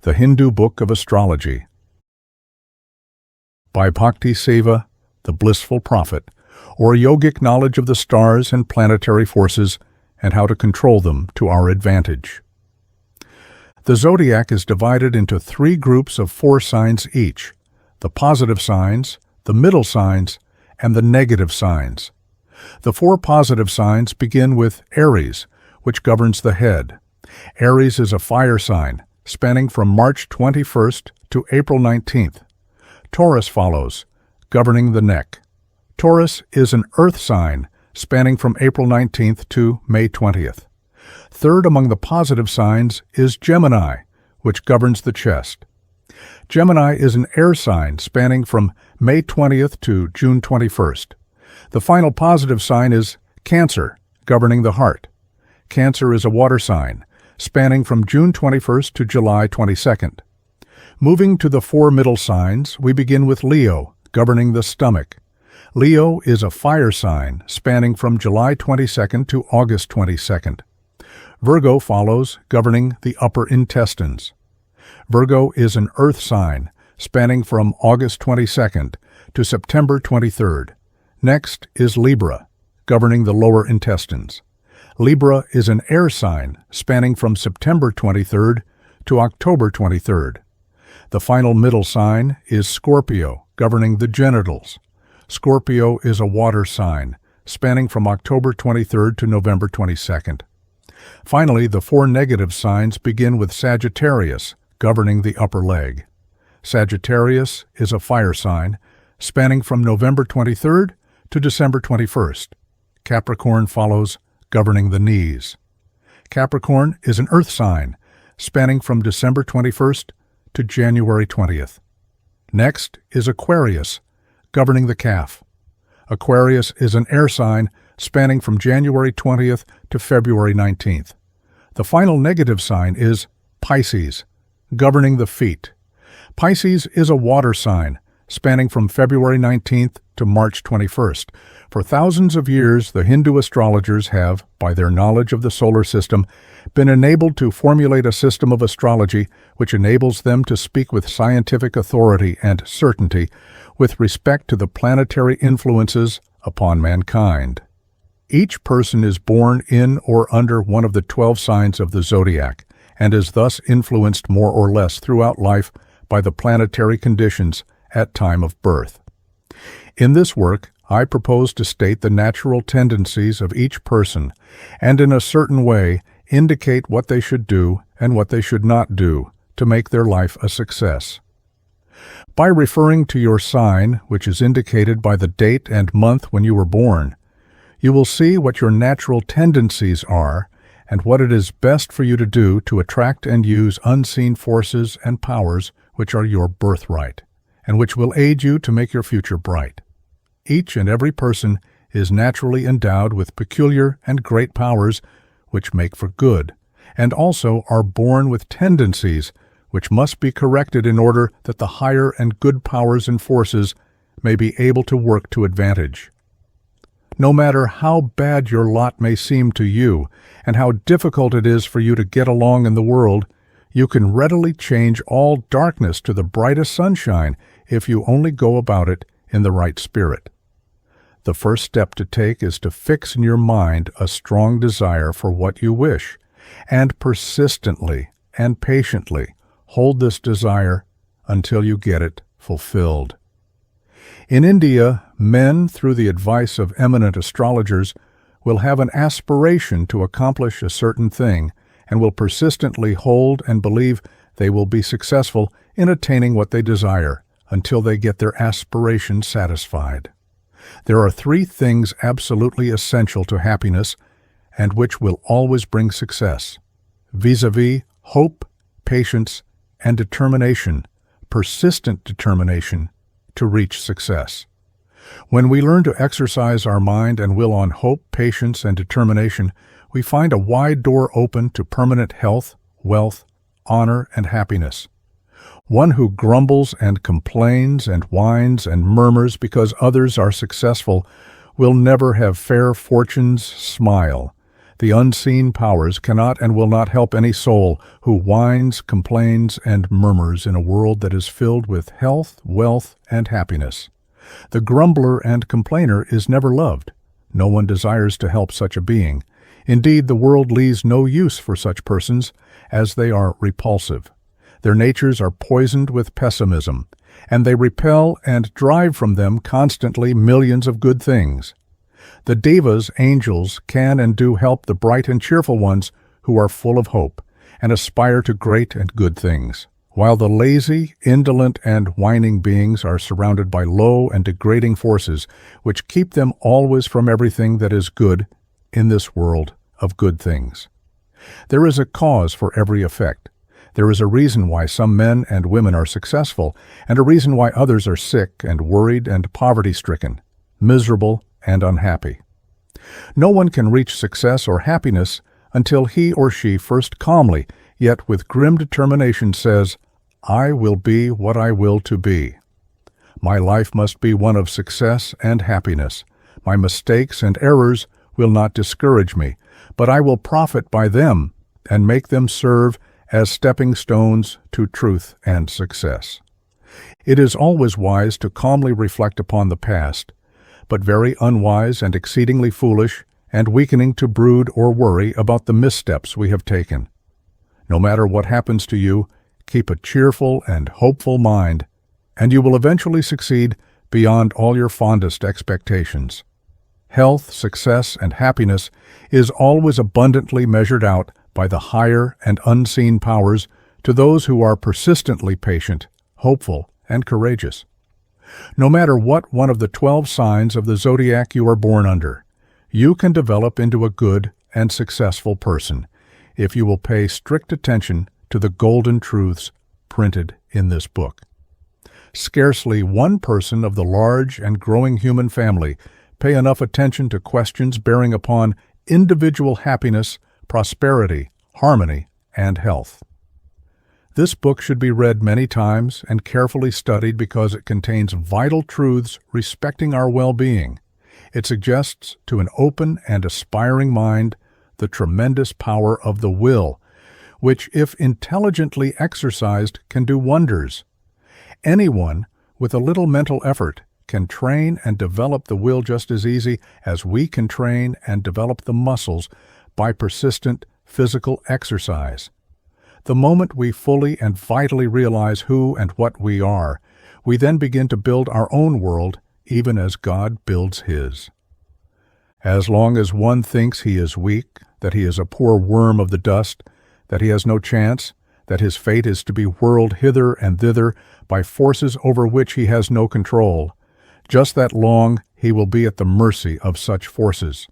the Hindu Book of Astrology. By Bhakti Seva, the Blissful Prophet, or yogic knowledge of the stars and planetary forces and how to control them to our advantage. The zodiac is divided into 3 groups of 4 signs each: the positive signs, the middle signs, and the negative signs. The 4 positive signs begin with Aries, which governs the head. Aries is a fire sign, spanning from March 21st to April 19th. Taurus follows, governing the neck. Taurus is an earth sign, spanning from April 19th to May 20th. Third among the positive signs is Gemini, which governs the chest. Gemini is an air sign, spanning from May 20th to June 21st. The final positive sign is Cancer, governing the heart. Cancer is a water sign, spanning from June 21st to July 22nd. Moving to the 4 middle signs, we begin with Leo, governing the stomach. Leo is a fire sign, spanning from July 22nd to August 22nd. Virgo follows, governing the upper intestines. Virgo is an earth sign, spanning from August 22nd to September 23rd. Next is Libra, governing the lower intestines. Libra is an air sign, spanning from September 23rd to October 23rd. The final middle sign is Scorpio, governing the genitals. Scorpio is a water sign, spanning from October 23rd to November 22nd. Finally, the 4 negative signs begin with Sagittarius, governing the upper leg. Sagittarius is a fire sign, spanning from November 23rd to December 21st. Capricorn follows, governing the knees. Capricorn is an earth sign, spanning from December 21st to January 20th. Next is Aquarius, governing the calf. Aquarius is an air sign, spanning from January 20th to February 19th. The final negative sign is Pisces, governing the feet. Pisces is a water sign, spanning from February 19th to March 21st. For thousands of years, the Hindu astrologers have, by their knowledge of the solar system, been enabled to formulate a system of astrology which enables them to speak with scientific authority and certainty with respect to the planetary influences upon mankind. Each person is born in or under one of the 12 signs of the zodiac, and is thus influenced more or less throughout life by the planetary conditions at time of birth. In this work, I propose to state the natural tendencies of each person, and in a certain way indicate what they should do and what they should not do to make their life a success. By referring to your sign, which is indicated by the date and month when you were born, you will see what your natural tendencies are and what it is best for you to do to attract and use unseen forces and powers which are your birthright, and which will aid you to make your future bright. Each and every person is naturally endowed with peculiar and great powers which make for good, and also are born with tendencies which must be corrected in order that the higher and good powers and forces may be able to work to advantage. No matter how bad your lot may seem to you, and how difficult it is for you to get along in the world, you can readily change all darkness to the brightest sunshine if you only go about it in the right spirit. The first step to take is to fix in your mind a strong desire for what you wish, and persistently and patiently hold this desire until you get it fulfilled. In India, men, through the advice of eminent astrologers, will have an aspiration to accomplish a certain thing and will persistently hold and believe they will be successful in attaining what they desire until they get their aspiration satisfied. There are 3 things absolutely essential to happiness and which will always bring success, vis-a-vis hope, patience, and determination, persistent determination to reach success. When we learn to exercise our mind and will on hope, patience, and determination, we find a wide door open to permanent health, wealth, honor, and happiness. One who grumbles and complains and whines and murmurs because others are successful will never have fair fortune's smile. The unseen powers cannot and will not help any soul who whines, complains, and murmurs in a world that is filled with health, wealth, and happiness. The grumbler and complainer is never loved. No one desires to help such a being. Indeed, the world leaves no use for such persons, as they are repulsive. Their natures are poisoned with pessimism, and they repel and drive from them constantly millions of good things. The devas, angels, can and do help the bright and cheerful ones who are full of hope and aspire to great and good things, while the lazy, indolent, and whining beings are surrounded by low and degrading forces which keep them always from everything that is good in this world of good things. There is a cause for every effect. There is a reason why some men and women are successful, and a reason why others are sick and worried and poverty-stricken, miserable and unhappy. No one can reach success or happiness until he or she first calmly, yet with grim determination says, "I will be what I will to be. My life must be one of success and happiness. My mistakes and errors will not discourage me, but I will profit by them and make them serve as stepping stones to truth and success." It is always wise to calmly reflect upon the past, but very unwise and exceedingly foolish and weakening to brood or worry about the missteps we have taken. No matter what happens to you, keep a cheerful and hopeful mind, and you will eventually succeed beyond all your fondest expectations. Health, success, and happiness is always abundantly measured out by the higher and unseen powers to those who are persistently patient, hopeful, and courageous. No matter what one of the 12 signs of the zodiac you are born under, you can develop into a good and successful person if you will pay strict attention to the golden truths printed in this book. Scarcely one person of the large and growing human family pay enough attention to questions bearing upon individual happiness, prosperity, harmony, and health. This book should be read many times and carefully studied because it contains vital truths respecting our well-being. It suggests to an open and aspiring mind the tremendous power of the will, which, if intelligently exercised, can do wonders. Anyone with a little mental effort can train and develop the will just as easy as we can train and develop the muscles by persistent physical exercise. The moment we fully and vitally realize who and what we are, we then begin to build our own world even as God builds His. As long as one thinks he is weak, that he is a poor worm of the dust, that he has no chance, that his fate is to be whirled hither and thither by forces over which he has no control, just that long he will be at the mercy of such forces.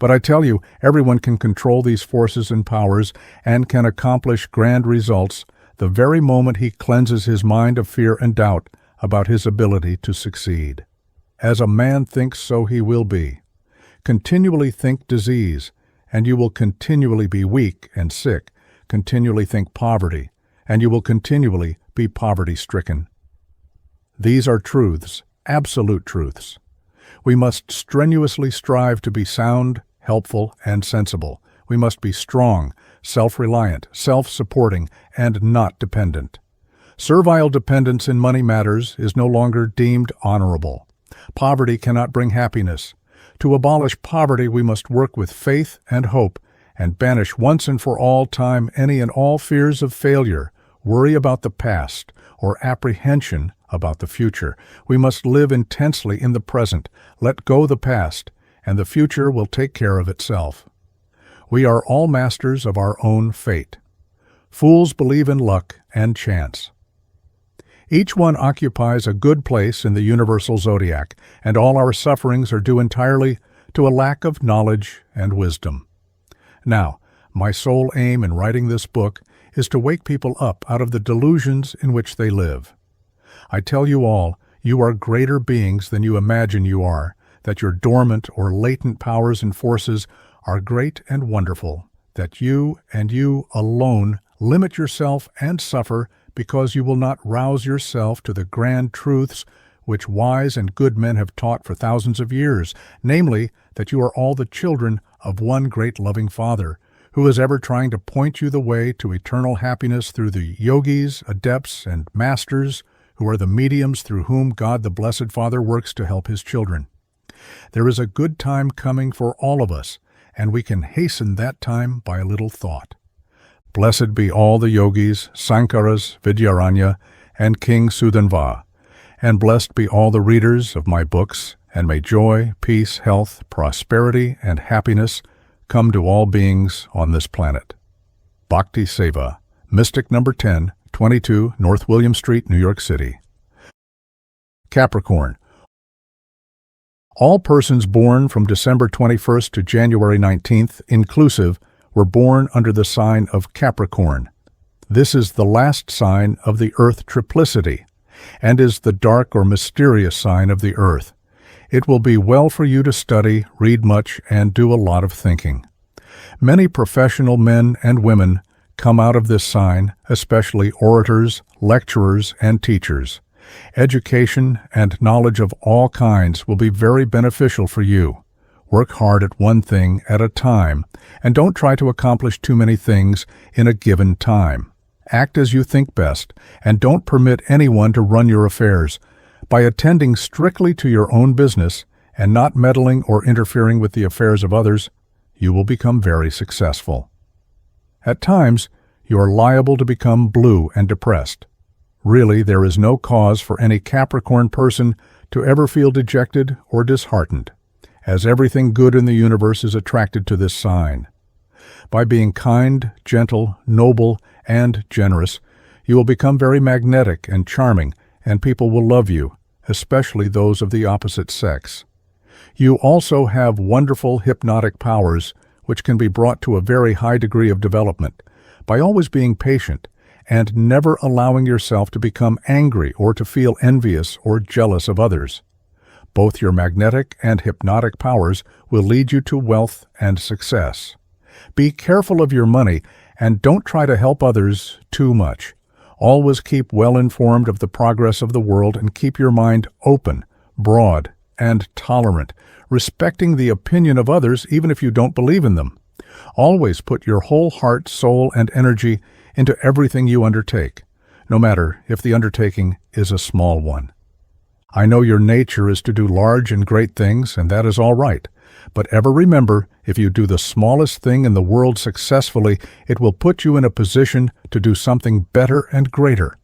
But I tell you, everyone can control these forces and powers and can accomplish grand results the very moment he cleanses his mind of fear and doubt about his ability to succeed. As a man thinks, so he will be. Continually think disease, and you will continually be weak and sick. Continually think poverty, and you will continually be poverty-stricken. These are truths, absolute truths. We must strenuously strive to be sound, helpful, and sensible. We must be strong, self-reliant, self-supporting, and not dependent. Servile dependence in money matters is no longer deemed honorable. Poverty cannot bring happiness. To abolish poverty, we must work with faith and hope and banish once and for all time any and all fears of failure, worry about the past, or apprehension about the future. We must live intensely in the present, let go the past, and the future will take care of itself. We are all masters of our own fate. Fools believe in luck and chance. Each one occupies a good place in the universal zodiac, and all our sufferings are due entirely to a lack of knowledge and wisdom. Now, my sole aim in writing this book is to wake people up out of the delusions in which they live. I tell you all, you are greater beings than you imagine you are, that your dormant or latent powers and forces are great and wonderful, that you and you alone limit yourself and suffer because you will not rouse yourself to the grand truths which wise and good men have taught for thousands of years, namely, that you are all the children of one great loving Father, who is ever trying to point you the way to eternal happiness through the yogis, adepts, and masters, who are the mediums through whom God the Blessed Father works to help His children. There is a good time coming for all of us, and we can hasten that time by a little thought. Blessed be all the yogis, Sankaras, Vidyaranya, and King Sudanva, and blessed be all the readers of my books, and may joy, peace, health, prosperity, and happiness come to all beings on this planet. Bhakti Seva, Mystic number 10, 22 North William Street, New York City. Capricorn. All persons born from December 21st to January 19th, inclusive, were born under the sign of Capricorn. This is the last sign of the Earth triplicity, and is the dark or mysterious sign of the Earth. It will be well for you to study, read much, and do a lot of thinking. Many professional men and women come out of this sign, especially orators, lecturers, and teachers. Education and knowledge of all kinds will be very beneficial for you. Work hard at one thing at a time, and don't try to accomplish too many things in a given time. Act as you think best, and don't permit anyone to run your affairs. By attending strictly to your own business and not meddling or interfering with the affairs of others, you will become very successful. At times, you are liable to become blue and depressed. Really, there is no cause for any Capricorn person to ever feel dejected or disheartened, as everything good in the universe is attracted to this sign. By being kind, gentle, noble, and generous, you will become very magnetic and charming, and people will love you, especially those of the opposite sex. You also have wonderful hypnotic powers, which can be brought to a very high degree of development by always being patient and never allowing yourself to become angry or to feel envious or jealous of others. Both your magnetic and hypnotic powers will lead you to wealth and success. Be careful of your money and don't try to help others too much. Always keep well informed of the progress of the world and keep your mind open, broad, and tolerant, respecting the opinion of others even if you don't believe in them. Always put your whole heart, soul, and energy into everything you undertake, no matter if the undertaking is a small one. I know your nature is to do large and great things, and that is all right. But ever remember, if you do the smallest thing in the world successfully, it will put you in a position to do something better and greater.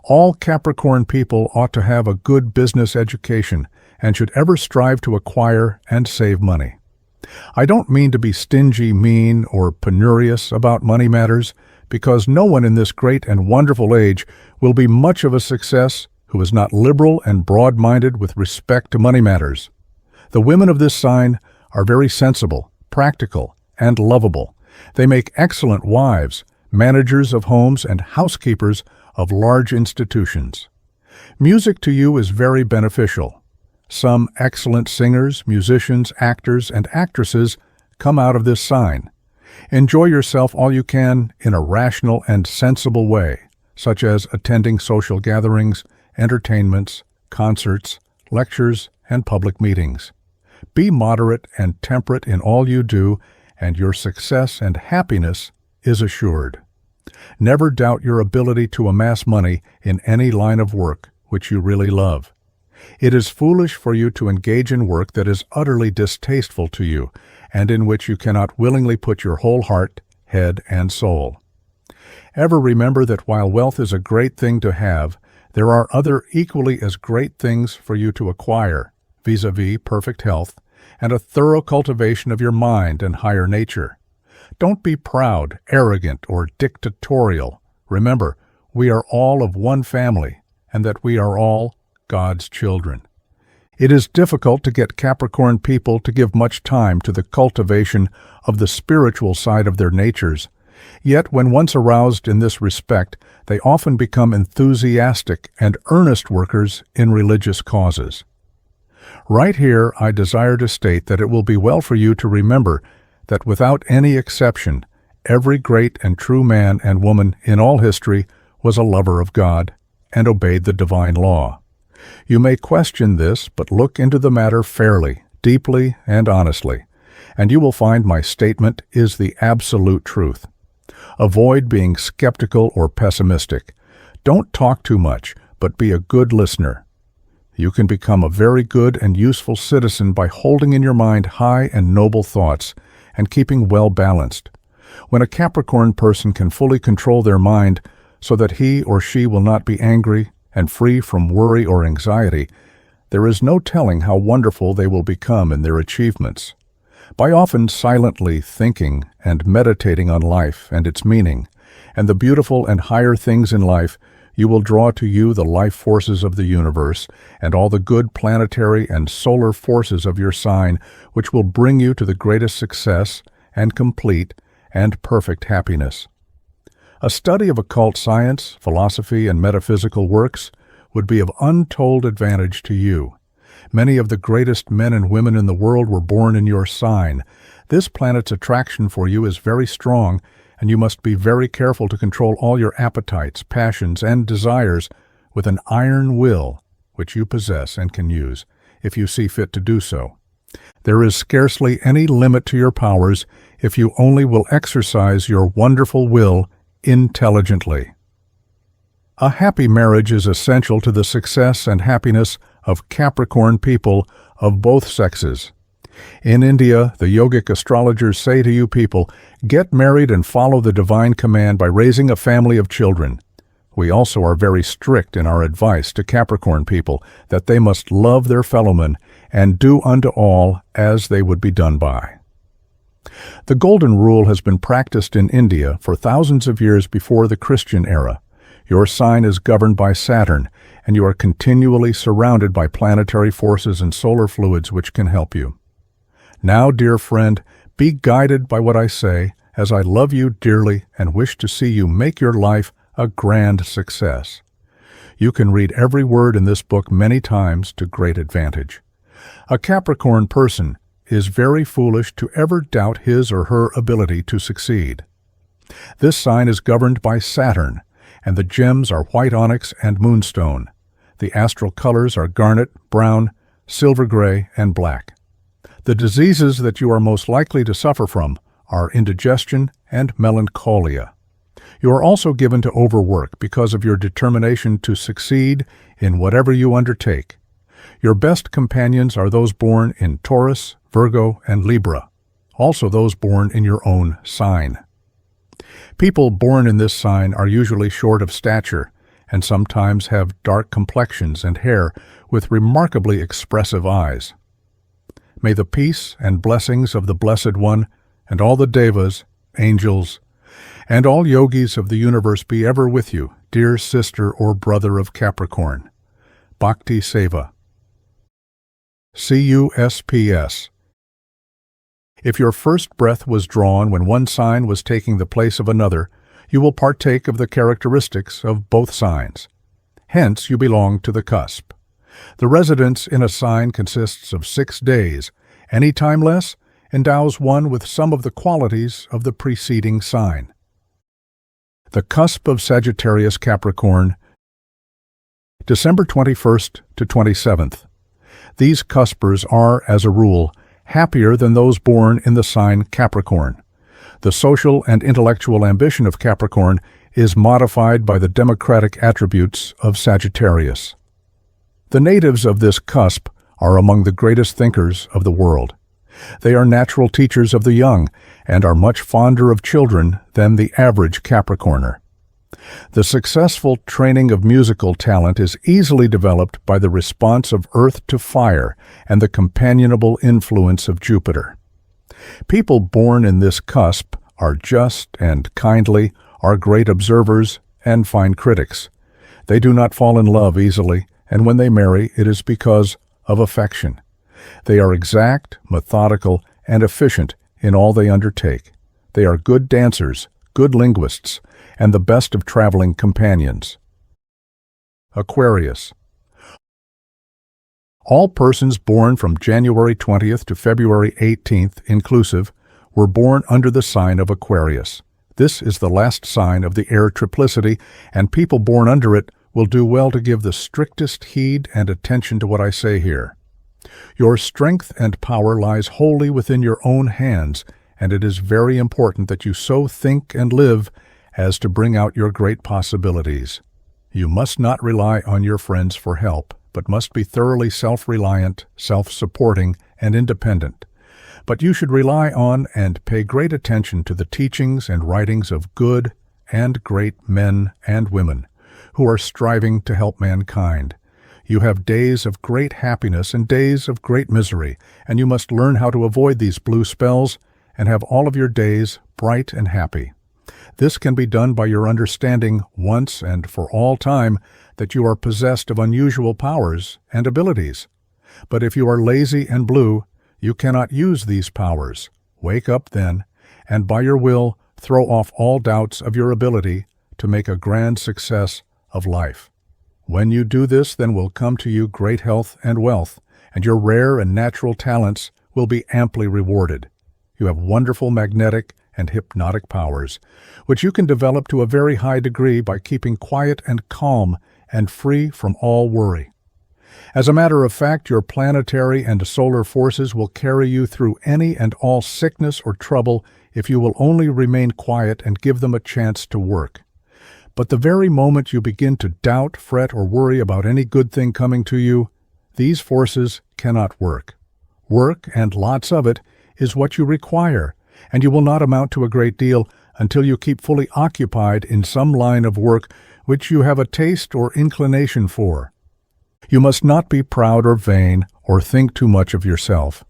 All Capricorn people ought to have a good business education and should ever strive to acquire and save money. I don't mean to be stingy, mean, or penurious about money matters, because no one in this great and wonderful age will be much of a success who is not liberal and broad-minded with respect to money matters. The women of this sign are very sensible, practical, and lovable. They make excellent wives, managers of homes, and housekeepers of large institutions. Music to you is very beneficial. Some excellent singers, musicians, actors, and actresses come out of this sign. Enjoy yourself all you can in a rational and sensible way, such as attending social gatherings, entertainments, concerts, lectures, and public meetings. Be moderate and temperate in all you do, and your success and happiness is assured. Never doubt your ability to amass money in any line of work which you really love. It is foolish for you to engage in work that is utterly distasteful to you, and in which you cannot willingly put your whole heart, head, and soul. Ever remember that while wealth is a great thing to have, there are other equally as great things for you to acquire, vis-a-vis perfect health, and a thorough cultivation of your mind and higher nature. Don't be proud, arrogant, or dictatorial. Remember, we are all of one family, and that we are all God's children. It is difficult to get Capricorn people to give much time to the cultivation of the spiritual side of their natures. Yet when once aroused in this respect, they often become enthusiastic and earnest workers in religious causes. Right here, I desire to state that it will be well for you to remember that without any exception, every great and true man and woman in all history was a lover of God and obeyed the divine law. You may question this, but look into the matter fairly, deeply, and honestly, and you will find my statement is the absolute truth. Avoid being skeptical or pessimistic. Don't talk too much, but be a good listener. You can become a very good and useful citizen by holding in your mind high and noble thoughts and keeping well balanced. When a Capricorn person can fully control their mind so that he or she will not be angry and free from worry or anxiety, there is no telling how wonderful they will become in their achievements. By often silently thinking and meditating on life and its meaning, and the beautiful and higher things in life, you will draw to you the life forces of the universe and all the good planetary and solar forces of your sign, which will bring you to the greatest success and complete and perfect happiness. A study of occult science, philosophy, and metaphysical works would be of untold advantage to you. Many of the greatest men and women in the world were born in your sign. This planet's attraction for you is very strong, and you must be very careful to control all your appetites, passions, and desires with an iron will, which you possess and can use, if you see fit to do so. There is scarcely any limit to your powers if you only will exercise your wonderful will intelligently. A happy marriage is essential to the success and happiness of Capricorn people of both sexes. In India, the yogic astrologers say to you people, get married and follow the divine command by raising a family of children. We also are very strict in our advice to Capricorn people that they must love their fellowmen and do unto all as they would be done by. The Golden Rule has been practiced in India for thousands of years before the Christian era. Your sign is governed by Saturn, and you are continually surrounded by planetary forces and solar fluids which can help you. Now, dear friend, be guided by what I say, as I love you dearly and wish to see you make your life a grand success. You can read every word in this book many times to great advantage. A Capricorn person is very foolish to ever doubt his or her ability to succeed. This sign is governed by Saturn, and the gems are white onyx and moonstone. The astral colors are garnet, brown, silver gray, and black. The diseases that you are most likely to suffer from are indigestion and melancholia. You are also given to overwork because of your determination to succeed in whatever you undertake. Your best companions are those born in Taurus, Virgo, and Libra, also those born in your own sign. People born in this sign are usually short of stature and sometimes have dark complexions and hair with remarkably expressive eyes. May the peace and blessings of the Blessed One and all the devas, angels, and all yogis of the universe be ever with you, dear sister or brother of Capricorn. Bhakti Seva. CUSPS. If your first breath was drawn when one sign was taking the place of another, you will partake of the characteristics of both signs. Hence, you belong to the cusp. The residence in a sign consists of 6 days. Any time less endows one with some of the qualities of the preceding sign. The cusp of Sagittarius Capricorn, December 21st to 27th. These cuspers are, as a rule, happier than those born in the sign Capricorn. The social and intellectual ambition of Capricorn is modified by the democratic attributes of Sagittarius. The natives of this cusp are among the greatest thinkers of the world. They are natural teachers of the young and are much fonder of children than the average Capricorner. The successful training of musical talent is easily developed by the response of earth to fire and the companionable influence of Jupiter. People born in this cusp are just and kindly, are great observers, and fine critics. They do not fall in love easily, and when they marry, it is because of affection. They are exact, methodical, and efficient in all they undertake. They are good dancers, good linguists, and the best of traveling companions. Aquarius. All persons born from January 20th to February 18th inclusive were born under the sign of Aquarius. This is the last sign of the air triplicity, and people born under it will do well to give the strictest heed and attention to what I say here. Your strength and power lies wholly within your own hands, and it is very important that you so think and live as to bring out your great possibilities. You must not rely on your friends for help, but must be thoroughly self-reliant, self-supporting, and independent. But you should rely on and pay great attention to the teachings and writings of good and great men and women who are striving to help mankind. You have days of great happiness and days of great misery, and you must learn how to avoid these blue spells and have all of your days bright and happy. This can be done by your understanding once and for all time that you are possessed of unusual powers and abilities. But if you are lazy and blue, you cannot use these powers. Wake up then, and by your will throw off all doubts of your ability to make a grand success of life. When you do this, then will come to you great health and wealth, and your rare and natural talents will be amply rewarded. You have wonderful magnetic and hypnotic powers, which you can develop to a very high degree by keeping quiet and calm and free from all worry. As a matter of fact, your planetary and solar forces will carry you through any and all sickness or trouble if you will only remain quiet and give them a chance to work. But the very moment you begin to doubt, fret, or worry about any good thing coming to you, these forces cannot work. Work, and lots of it, is what you require, and you will not amount to a great deal until you keep fully occupied in some line of work which you have a taste or inclination for. You must not be proud or vain or think too much of yourself.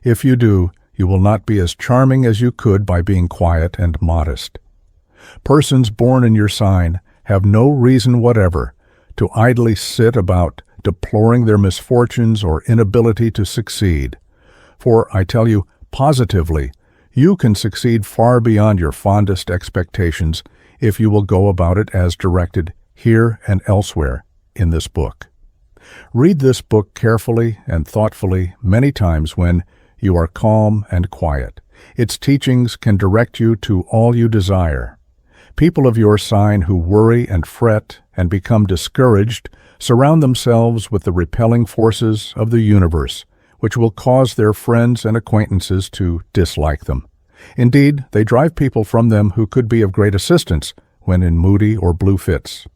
If you do, you will not be as charming as you could by being quiet and modest. Persons born in your sign have no reason whatever to idly sit about deploring their misfortunes or inability to succeed. For, I tell you positively, you can succeed far beyond your fondest expectations if you will go about it as directed here and elsewhere in this book. Read this book carefully and thoughtfully many times when you are calm and quiet. Its teachings can direct you to all you desire. People of your sign who worry and fret and become discouraged surround themselves with the repelling forces of the universe, which will cause their friends and acquaintances to dislike them. Indeed, they drive people from them who could be of great assistance when in moody or blue fits.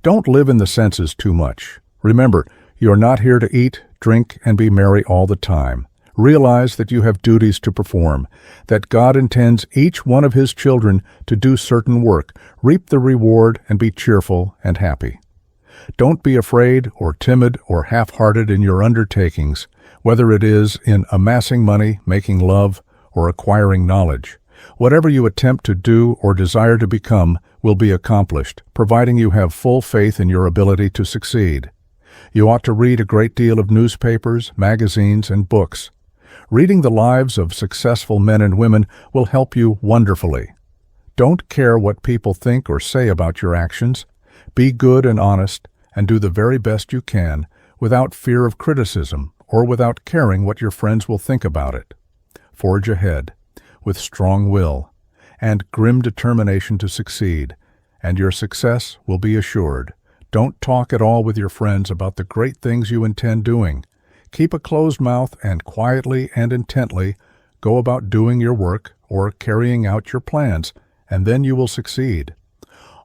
Don't live in the senses too much. Remember, you are not here to eat, drink, and be merry all the time. Realize that you have duties to perform, that God intends each one of His children to do certain work, reap the reward, and be cheerful and happy. Don't be afraid or timid or half-hearted in your undertakings, whether it is in amassing money, making love, or acquiring knowledge. Whatever you attempt to do or desire to become will be accomplished, providing you have full faith in your ability to succeed. You ought to read a great deal of newspapers, magazines, and books. Reading the lives of successful men and women will help you wonderfully. Don't care what people think or say about your actions. Be good and honest, and do the very best you can without fear of criticism or without caring what your friends will think about it. Forge ahead with strong will and grim determination to succeed, and your success will be assured. Don't talk at all with your friends about the great things you intend doing. Keep a closed mouth and quietly and intently go about doing your work or carrying out your plans, and then you will succeed.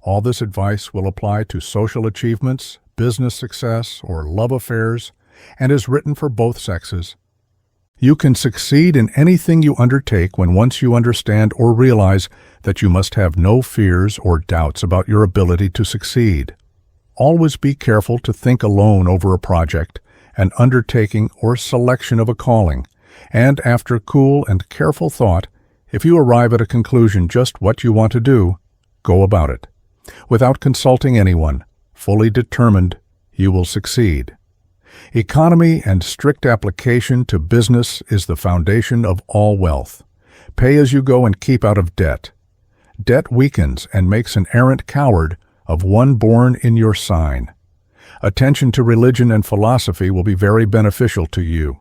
All this advice will apply to social achievements, business success, or love affairs, and is written for both sexes. You can succeed in anything you undertake when once you understand or realize that you must have no fears or doubts about your ability to succeed. Always be careful to think alone over a project, an undertaking, or selection of a calling, and after cool and careful thought, if you arrive at a conclusion just what you want to do, go about it. Without consulting anyone, fully determined, you will succeed. Economy and strict application to business is the foundation of all wealth. Pay as you go and keep out of debt. Debt weakens and makes an arrant coward of one born in your sign. Attention to religion and philosophy will be very beneficial to you.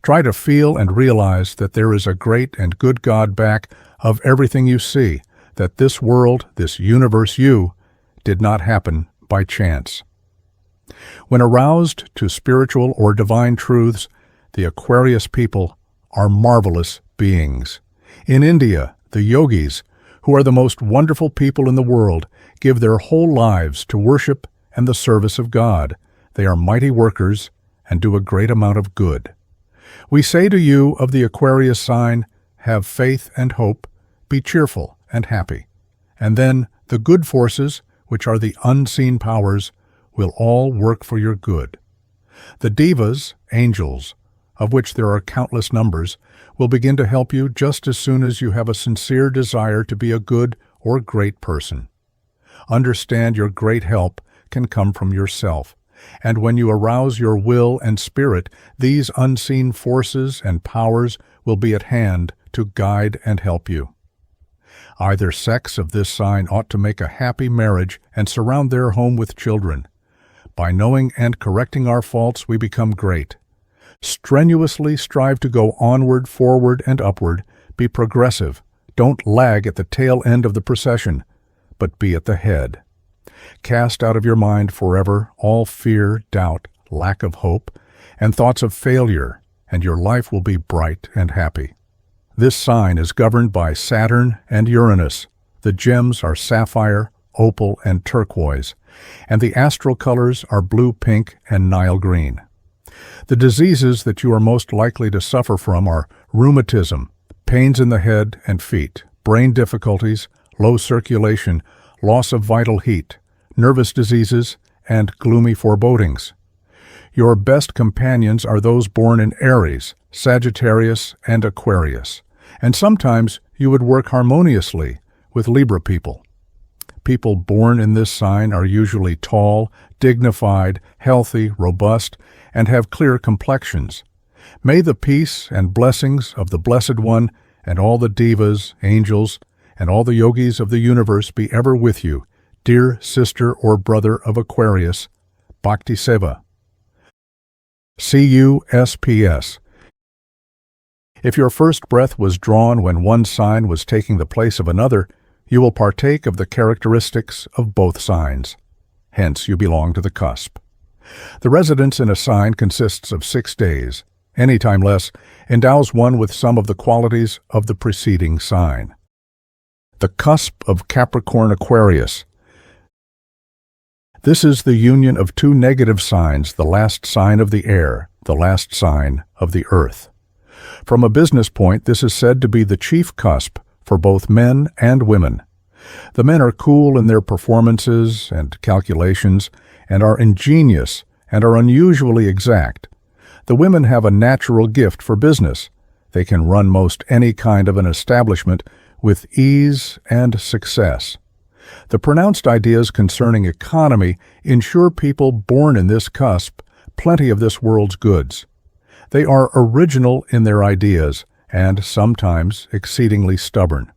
Try to feel and realize that there is a great and good God back of everything you see, that this world, this universe you, did not happen by chance. When aroused to spiritual or divine truths, the Aquarius people are marvelous beings. In India, the yogis, who are the most wonderful people in the world, give their whole lives to worship and the service of God. They are mighty workers and do a great amount of good. We say to you of the Aquarius sign, have faith and hope, be cheerful and happy. And then the good forces, which are the unseen powers, will all work for your good. The devas, angels, of which there are countless numbers, will begin to help you just as soon as you have a sincere desire to be a good or great person. Understand your great help can come from yourself, and when you arouse your will and spirit, these unseen forces and powers will be at hand to guide and help you. Either sex of this sign ought to make a happy marriage and surround their home with children. By knowing and correcting our faults, we become great. Strenuously strive to go onward, forward, and upward. Be progressive. Don't lag at the tail end of the procession, but be at the head. Cast out of your mind forever all fear, doubt, lack of hope, and thoughts of failure, and your life will be bright and happy. This sign is governed by Saturn and Uranus. The gems are sapphire, opal, and turquoise, and the astral colors are blue, pink, and Nile green. The diseases that you are most likely to suffer from are rheumatism, pains in the head and feet, brain difficulties, low circulation, loss of vital heat, nervous diseases, and gloomy forebodings. Your best companions are those born in Aries, Sagittarius, and Aquarius, and sometimes you would work harmoniously with Libra people. People born in this sign are usually tall, dignified, healthy, robust, and have clear complexions. May the peace and blessings of the Blessed One and all the devas, angels, and all the yogis of the universe be ever with you, dear sister or brother of Aquarius. Bhakti Seva. CUSPS. If your first breath was drawn when one sign was taking the place of another, you will partake of the characteristics of both signs. Hence, you belong to the cusp. The residence in a sign consists of 6 days. Any time less endows one with some of the qualities of the preceding sign. The cusp of Capricorn Aquarius. This is the union of two negative signs, the last sign of the air, the last sign of the earth. From a business point, this is said to be the chief cusp for both men and women. The men are cool in their performances and calculations, and are ingenious and are unusually exact. The women have a natural gift for business. They can run most any kind of an establishment with ease and success. The pronounced ideas concerning economy ensure people born in this cusp plenty of this world's goods. They are original in their ideas and sometimes exceedingly stubborn.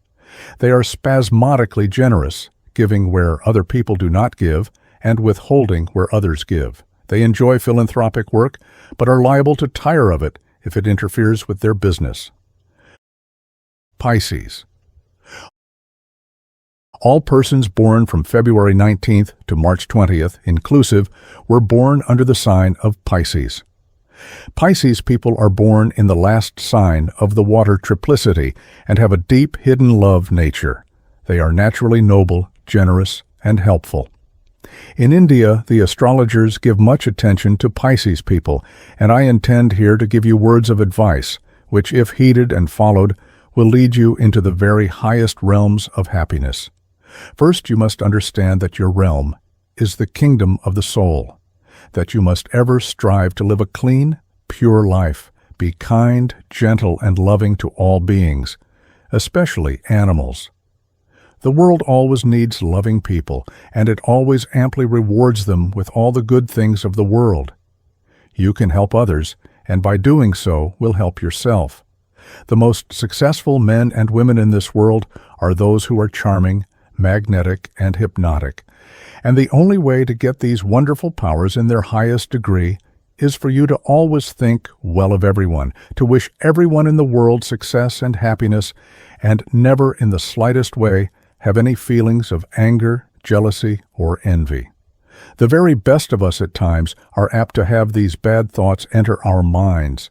They are spasmodically generous, giving where other people do not give, and withholding where others give. They enjoy philanthropic work, but are liable to tire of it if it interferes with their business. Pisces. All persons born from February 19th to March 20th, inclusive, were born under the sign of Pisces. Pisces people are born in the last sign of the water triplicity and have a deep hidden love nature. They are naturally noble, generous, and helpful. In India, the astrologers give much attention to Pisces people, and I intend here to give you words of advice, which, if heeded and followed, will lead you into the very highest realms of happiness. First, you must understand that your realm is the kingdom of the soul, that you must ever strive to live a clean, pure life, be kind, gentle, and loving to all beings, especially animals. The world always needs loving people, and it always amply rewards them with all the good things of the world. You can help others, and by doing so will help yourself. The most successful men and women in this world are those who are charming, magnetic, and hypnotic. And the only way to get these wonderful powers in their highest degree is for you to always think well of everyone, to wish everyone in the world success and happiness, and never in the slightest way have any feelings of anger, jealousy, or envy. The very best of us at times are apt to have these bad thoughts enter our minds.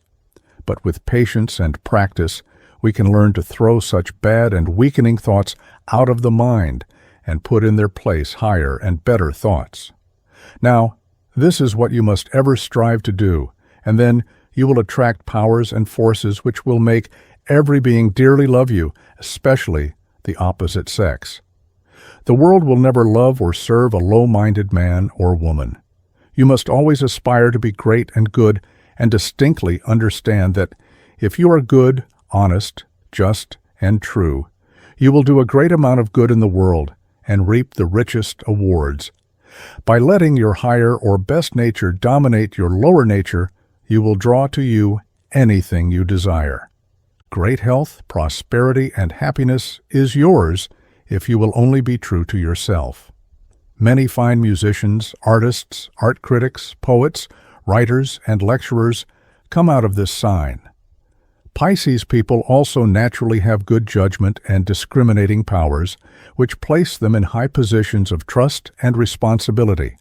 But with patience and practice, we can learn to throw such bad and weakening thoughts out of the mind and put in their place higher and better thoughts. Now, this is what you must ever strive to do, and then you will attract powers and forces which will make every being dearly love you, especially the opposite sex. The world will never love or serve a low-minded man or woman. You must always aspire to be great and good, and distinctly understand that if you are good, honest, just, and true, you will do a great amount of good in the world and reap the richest awards. By letting your higher or best nature dominate your lower nature, you will draw to you anything you desire. Great health, prosperity, and happiness is yours if you will only be true to yourself. Many fine musicians, artists, art critics, poets, writers, and lecturers come out of this sign. Pisces people also naturally have good judgment and discriminating powers, which place them in high positions of trust and responsibility.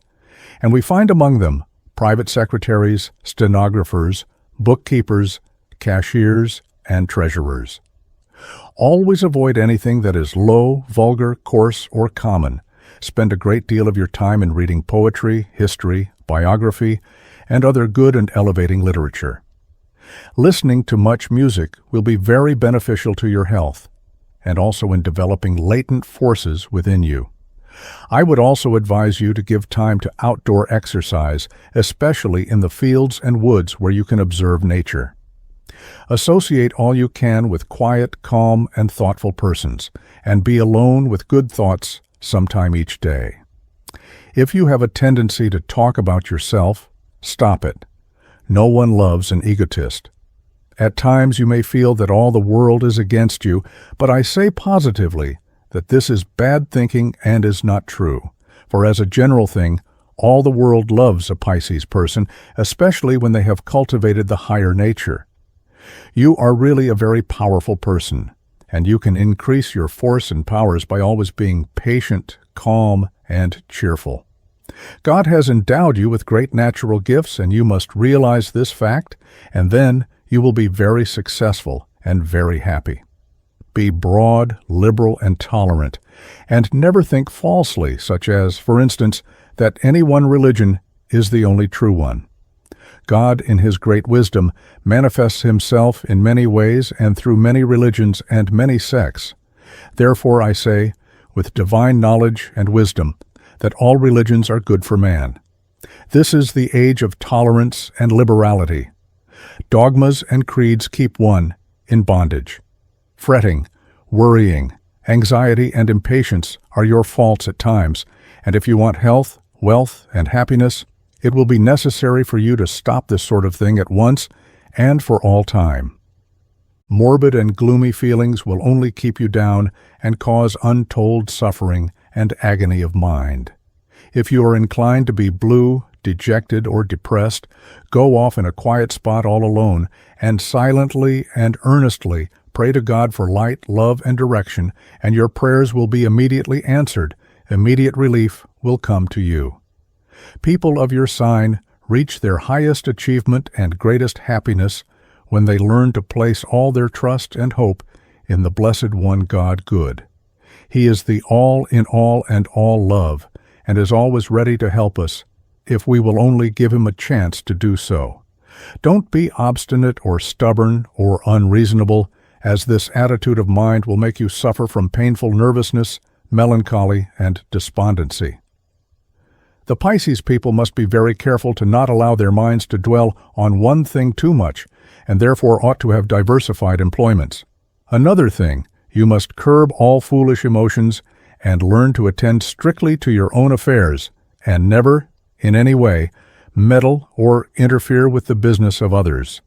And we find among them private secretaries, stenographers, bookkeepers, cashiers, and treasurers. Always avoid anything that is low, vulgar, coarse, or common. Spend a great deal of your time in reading poetry, history, biography, and other good and elevating literature. Listening to much music will be very beneficial to your health, and also in developing latent forces within you. I would also advise you to give time to outdoor exercise, especially in the fields and woods where you can observe nature. Associate all you can with quiet, calm, and thoughtful persons, and be alone with good thoughts sometime each day. If you have a tendency to talk about yourself, stop it. No one loves an egotist. At times you may feel that all the world is against you, but I say positively that this is bad thinking and is not true. For as a general thing, all the world loves a Pisces person, especially when they have cultivated the higher nature. You are really a very powerful person, and you can increase your force and powers by always being patient, calm, and cheerful. God has endowed you with great natural gifts, and you must realize this fact, and then you will be very successful and very happy. Be broad, liberal, and tolerant, and never think falsely, such as, for instance, that any one religion is the only true one. God, in His great wisdom, manifests Himself in many ways and through many religions and many sects. Therefore, I say, with divine knowledge and wisdom, that all religions are good for man. This is the age of tolerance and liberality. Dogmas and creeds keep one in bondage. Fretting, worrying, anxiety, and impatience are your faults at times, and if you want health, wealth, and happiness, it will be necessary for you to stop this sort of thing at once and for all time. Morbid and gloomy feelings will only keep you down and cause untold suffering and agony of mind. If you are inclined to be blue, dejected, or depressed, go off in a quiet spot all alone and silently and earnestly pray to God for light, love, and direction, and your prayers will be immediately answered. Immediate relief will come to you. People of your sign reach their highest achievement and greatest happiness when they learn to place all their trust and hope in the Blessed One God Good. He is the all in all and all love, and is always ready to help us if we will only give Him a chance to do so. Don't be obstinate or stubborn or unreasonable, as this attitude of mind will make you suffer from painful nervousness, melancholy, and despondency. The Pisces people must be very careful to not allow their minds to dwell on one thing too much, and therefore ought to have diversified employments. Another thing, you must curb all foolish emotions and learn to attend strictly to your own affairs, and never, in any way, meddle or interfere with the business of others.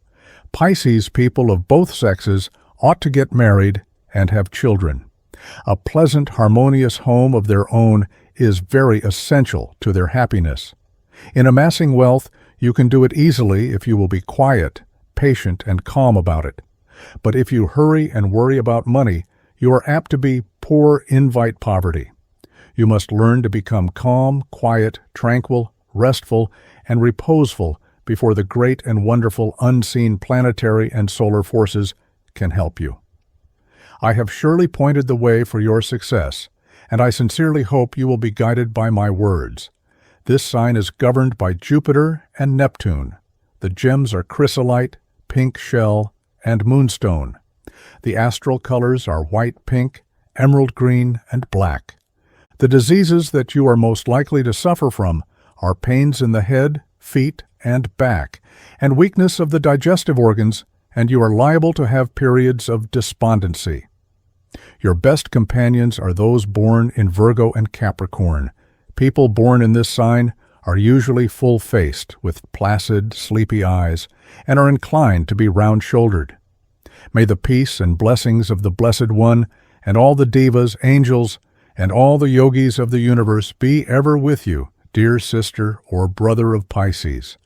Pisces people of both sexes ought to get married and have children. A pleasant, harmonious home of their own is very essential to their happiness. In amassing wealth, you can do it easily if you will be quiet, patient, and calm about it. But if you hurry and worry about money, you are apt to be poor invite poverty. You must learn to become calm, quiet, tranquil, restful, and reposeful before the great and wonderful unseen planetary and solar forces can help you. I have surely pointed the way for your success, and I sincerely hope you will be guided by my words. This sign is governed by Jupiter and Neptune. The gems are chrysolite, pink shell, and moonstone. The astral colors are white, pink, emerald green, and black. The diseases that you are most likely to suffer from are pains in the head, feet, and back, and weakness of the digestive organs, and you are liable to have periods of despondency. Your best companions are those born in Virgo and Capricorn. People born in this sign are usually full-faced, with placid, sleepy eyes, and are inclined to be round-shouldered. May the peace and blessings of the Blessed One, and all the devas, angels, and all the yogis of the universe be ever with you, dear sister or brother of Pisces.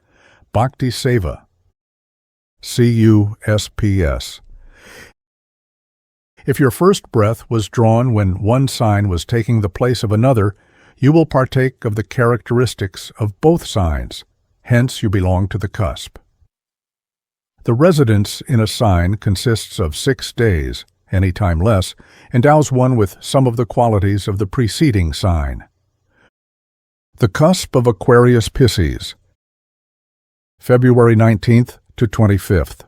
Bhakti Seva. CUSPS. If your first breath was drawn when one sign was taking the place of another, you will partake of the characteristics of both signs. Hence you belong to the cusp. The residence in a sign consists of 6 days. Any time less endows one with some of the qualities of the preceding sign. The cusp of Aquarius Pisces, February 19th to 25th.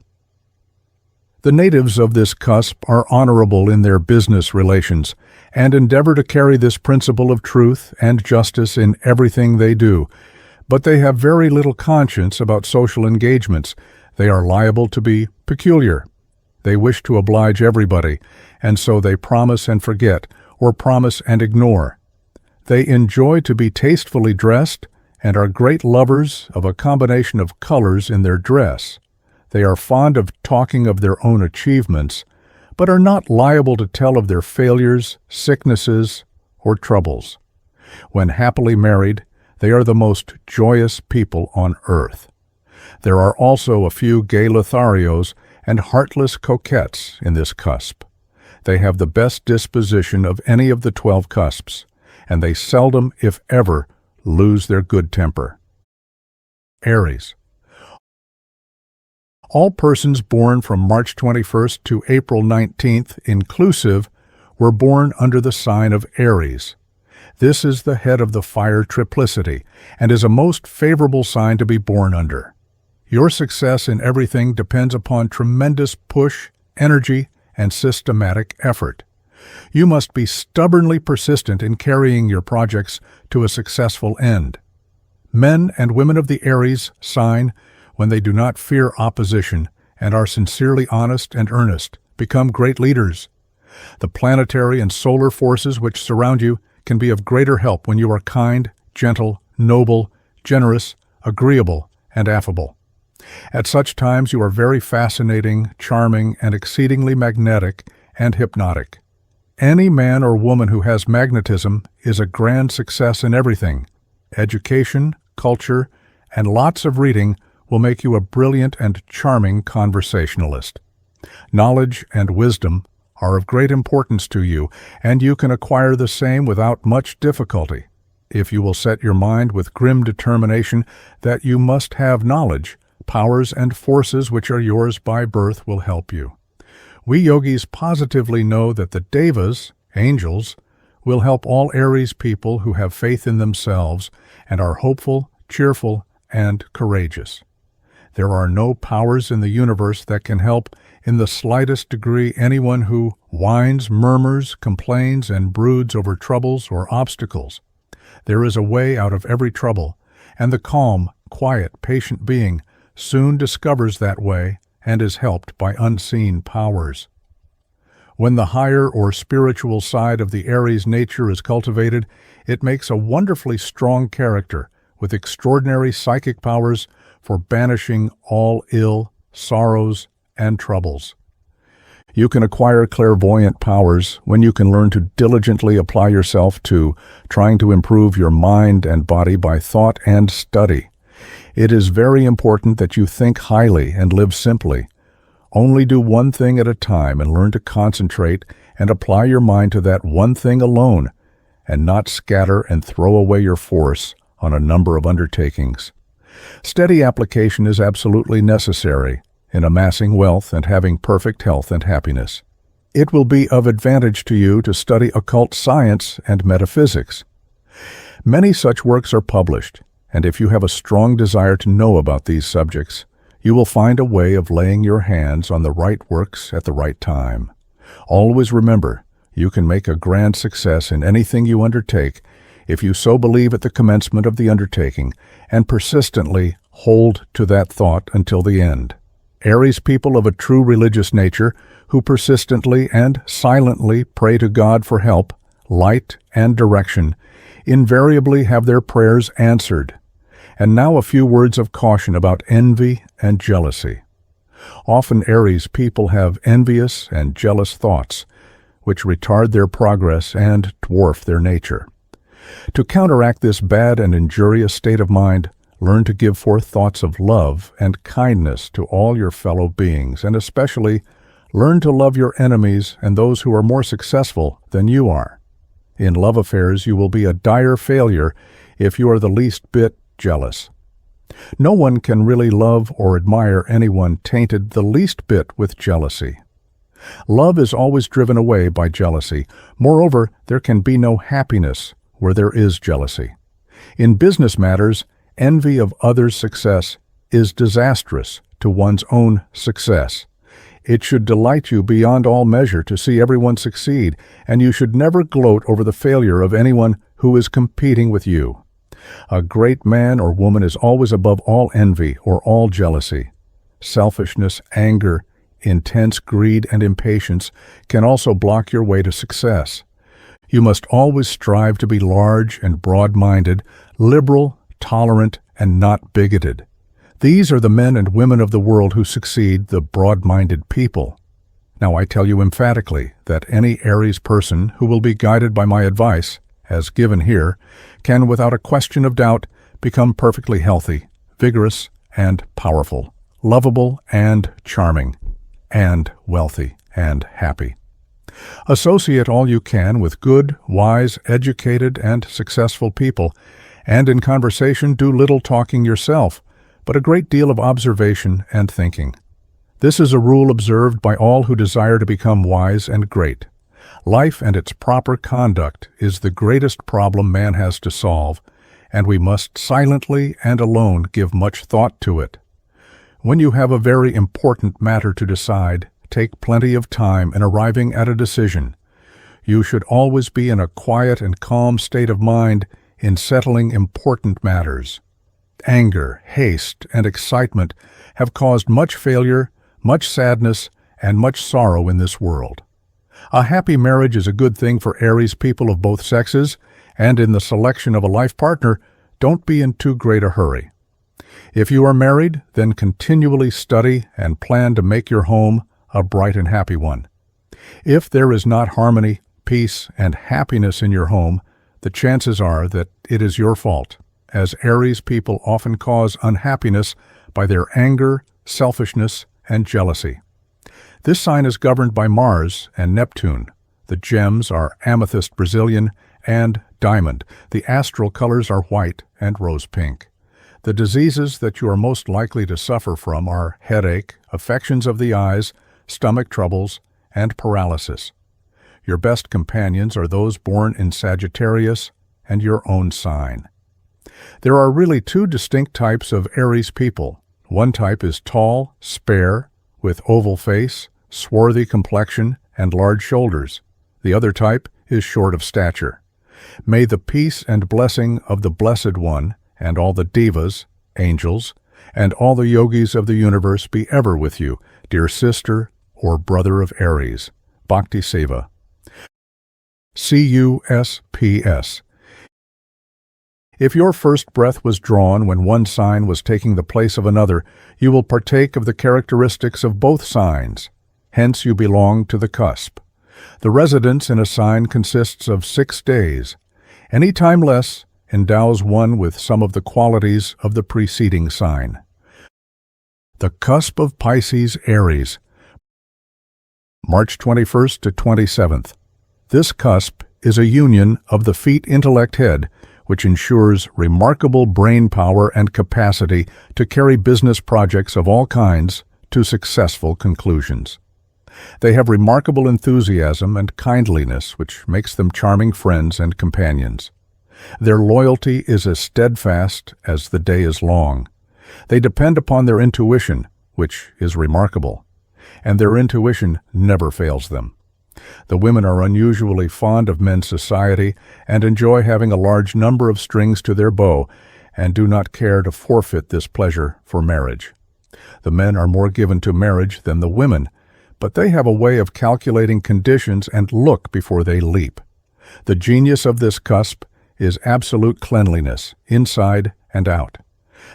The natives of this cusp are honorable in their business relations and endeavor to carry this principle of truth and justice in everything they do, but they have very little conscience about social engagements. They are liable to be peculiar. They wish to oblige everybody, and so they promise and forget, or promise and ignore. They enjoy to be tastefully dressed and are great lovers of a combination of colors in their dress. They are fond of talking of their own achievements, but are not liable to tell of their failures, sicknesses, or troubles. When happily married, they are the most joyous people on earth. There are also a few gay Lotharios and heartless coquettes in this cusp. They have the best disposition of any of the 12 cusps, and they seldom, if ever, lose their good temper. Aries. All persons born from March 21st to April 19th, inclusive, were born under the sign of Aries. This is the head of the fire triplicity, and is a most favorable sign to be born under. Your success in everything depends upon tremendous push, energy, and systematic effort. You must be stubbornly persistent in carrying your projects to a successful end. Men and women of the Aries sign, when they do not fear opposition and are sincerely honest and earnest, become great leaders. The planetary and solar forces which surround you can be of greater help when you are kind, gentle, noble, generous, agreeable, and affable. At such times you are very fascinating, charming, and exceedingly magnetic and hypnotic. Any man or woman who has magnetism is a grand success in everything. Education, culture, and lots of reading will make you a brilliant and charming conversationalist. Knowledge and wisdom are of great importance to you, and you can acquire the same without much difficulty. If you will set your mind with grim determination that you must have knowledge, powers and forces which are yours by birth will help you. We yogis positively know that the devas, angels, will help all Aries people who have faith in themselves and are hopeful, cheerful, and courageous. There are no powers in the universe that can help in the slightest degree anyone who whines, murmurs, complains, and broods over troubles or obstacles. There is a way out of every trouble, and the calm, quiet, patient being soon discovers that way and is helped by unseen powers. When the higher or spiritual side of the Aries nature is cultivated, it makes a wonderfully strong character with extraordinary psychic powers for banishing all ill, sorrows, and troubles. You can acquire clairvoyant powers when you can learn to diligently apply yourself to trying to improve your mind and body by thought and study. It is very important that you think highly and live simply. Only do one thing at a time and learn to concentrate and apply your mind to that one thing alone, and not scatter and throw away your force on a number of undertakings. Steady application is absolutely necessary in amassing wealth and having perfect health and happiness. It will be of advantage to you to study occult science and metaphysics. Many such works are published, and if you have a strong desire to know about these subjects, you will find a way of laying your hands on the right works at the right time. Always remember, you can make a grand success in anything you undertake if you so believe at the commencement of the undertaking and persistently hold to that thought until the end. Aries people of a true religious nature who persistently and silently pray to God for help, light, and direction invariably have their prayers answered. And now a few words of caution about envy and jealousy. Often Aries people have envious and jealous thoughts, which retard their progress and dwarf their nature. To counteract this bad and injurious state of mind, learn to give forth thoughts of love and kindness to all your fellow beings, and especially learn to love your enemies and those who are more successful than you are. In love affairs, you will be a dire failure if you are the least bit jealous. No one can really love or admire anyone tainted the least bit with jealousy. Love is always driven away by jealousy. Moreover, there can be no happiness where there is jealousy. In business matters, envy of others' success is disastrous to one's own success. It should delight you beyond all measure to see everyone succeed, and you should never gloat over the failure of anyone who is competing with you. A great man or woman is always above all envy or all jealousy. Selfishness, anger, intense greed, and impatience can also block your way to success. You must always strive to be large and broad-minded, liberal, tolerant, and not bigoted. These are the men and women of the world who succeed, the broad-minded people. Now I tell you emphatically that any Aries person who will be guided by my advice, as given here, can without a question of doubt become perfectly healthy, vigorous, and powerful, lovable and charming, and wealthy and happy. Associate all you can with good, wise, educated, and successful people, and in conversation do little talking yourself, but a great deal of observation and thinking. This is a rule observed by all who desire to become wise and great. Life and its proper conduct is the greatest problem man has to solve, and we must silently and alone give much thought to it. When you have a very important matter to decide, take plenty of time in arriving at a decision. You should always be in a quiet and calm state of mind in settling important matters. Anger, haste, and excitement have caused much failure, much sadness, and much sorrow in this world. A happy marriage is a good thing for Aries people of both sexes, and in the selection of a life partner, don't be in too great a hurry. If you are married, then continually study and plan to make your home a bright and happy one. If there is not harmony, peace, and happiness in your home, the chances are that it is your fault, as Aries people often cause unhappiness by their anger, selfishness, and jealousy. This sign is governed by Mars and Neptune. The gems are amethyst Brazilian and diamond. The astral colors are white and rose pink. The diseases that you are most likely to suffer from are headache, affections of the eyes, stomach troubles, and paralysis. Your best companions are those born in Sagittarius and your own sign. There are really two distinct types of Aries people. One type is tall, spare, with oval face, swarthy complexion, and large shoulders. The other type is short of stature. May the peace and blessing of the Blessed One and all the devas, angels, and all the yogis of the universe be ever with you, dear sister or brother of Aries. Bhakti Seva. CUSPS. If your first breath was drawn when one sign was taking the place of another, you will partake of the characteristics of both signs. Hence you belong to the cusp. The residence in a sign consists of 6 days. Any time less endows one with some of the qualities of the preceding sign. The cusp of Pisces Aries, March 21st to 27th. This cusp is a union of the feet-intellect head, which ensures remarkable brain power and capacity to carry business projects of all kinds to successful conclusions. They have remarkable enthusiasm and kindliness, which makes them charming friends and companions. Their loyalty is as steadfast as the day is long. They depend upon their intuition, which is remarkable, and their intuition never fails them. The women are unusually fond of men's society and enjoy having a large number of strings to their bow and do not care to forfeit this pleasure for marriage. The men are more given to marriage than the women, but they have a way of calculating conditions and look before they leap. The genius of this cusp is absolute cleanliness, inside and out.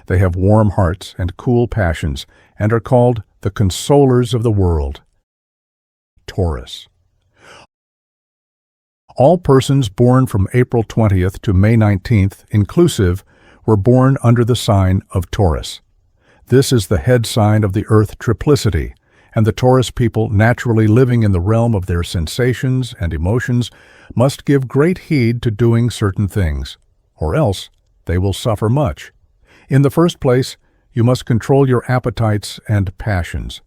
They have warm hearts and cool passions and are called the consolers of the world. Taurus. All persons born from April 20th to May 19th, inclusive, were born under the sign of Taurus. This is the head sign of the earth triplicity, and the Taurus people naturally living in the realm of their sensations and emotions must give great heed to doing certain things, or else they will suffer much. In the first place, you must control your appetites and passions.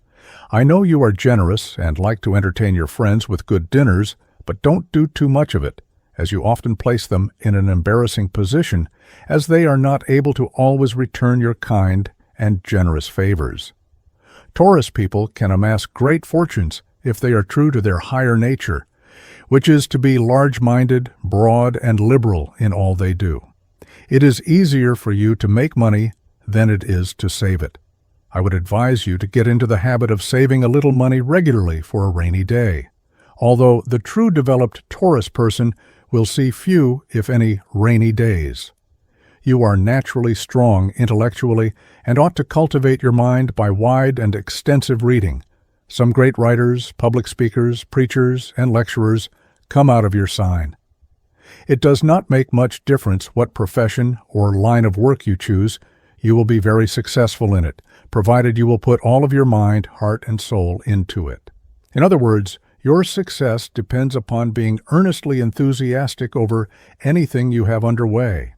I know you are generous and like to entertain your friends with good dinners, but don't do too much of it, as you often place them in an embarrassing position, as they are not able to always return your kind and generous favors. Taurus people can amass great fortunes if they are true to their higher nature, which is to be large-minded, broad, and liberal in all they do. It is easier for you to make money than it is to save it. I would advise you to get into the habit of saving a little money regularly for a rainy day, although the true developed Taurus person will see few, if any, rainy days. You are naturally strong intellectually and ought to cultivate your mind by wide and extensive reading. Some great writers, public speakers, preachers, and lecturers come out of your sign. It does not make much difference what profession or line of work you choose. You will be very successful in it, provided you will put all of your mind, heart, and soul into it. In other words, your success depends upon being earnestly enthusiastic over anything you have underway.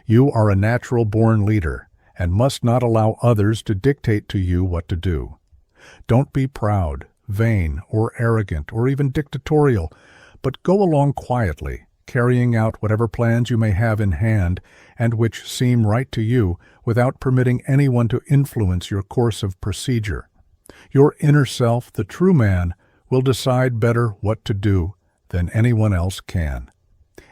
You are a natural-born leader and must not allow others to dictate to you what to do. Don't be proud, vain, or arrogant, or even dictatorial, but go along quietly, carrying out whatever plans you may have in hand and which seem right to you without permitting anyone to influence your course of procedure. Your inner self, the true man, will decide better what to do than anyone else can.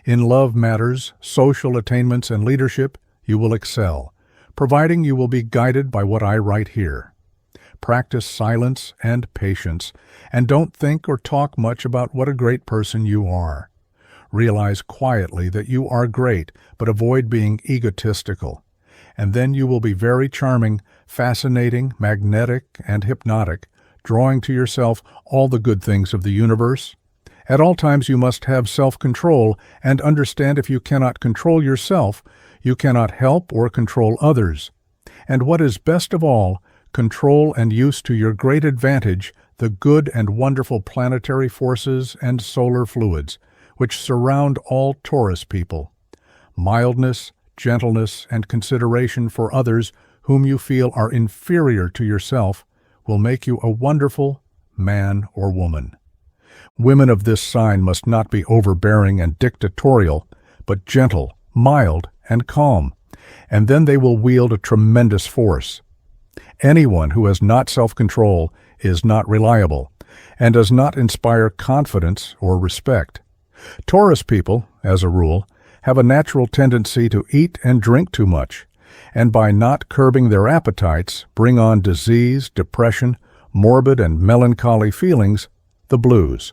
In love matters, social attainments, and leadership, you will excel, providing you will be guided by what I write here. Practice silence and patience, and don't think or talk much about what a great person you are. Realize quietly that you are great, but avoid being egotistical. And then you will be very charming, fascinating, magnetic, and hypnotic, drawing to yourself all the good things of the universe. At all times you must have self-control and understand if you cannot control yourself, you cannot help or control others. And what is best of all, control and use to your great advantage the good and wonderful planetary forces and solar fluids, which surround all Taurus people. Mildness, gentleness, and consideration for others whom you feel are inferior to yourself will make you a wonderful man or woman. Women of this sign must not be overbearing and dictatorial, but gentle, mild, and calm, and then they will wield a tremendous force. Anyone who has not self-control is not reliable and does not inspire confidence or respect. Taurus people, as a rule, have a natural tendency to eat and drink too much, and by not curbing their appetites bring on disease, depression, morbid and melancholy feelings, the blues.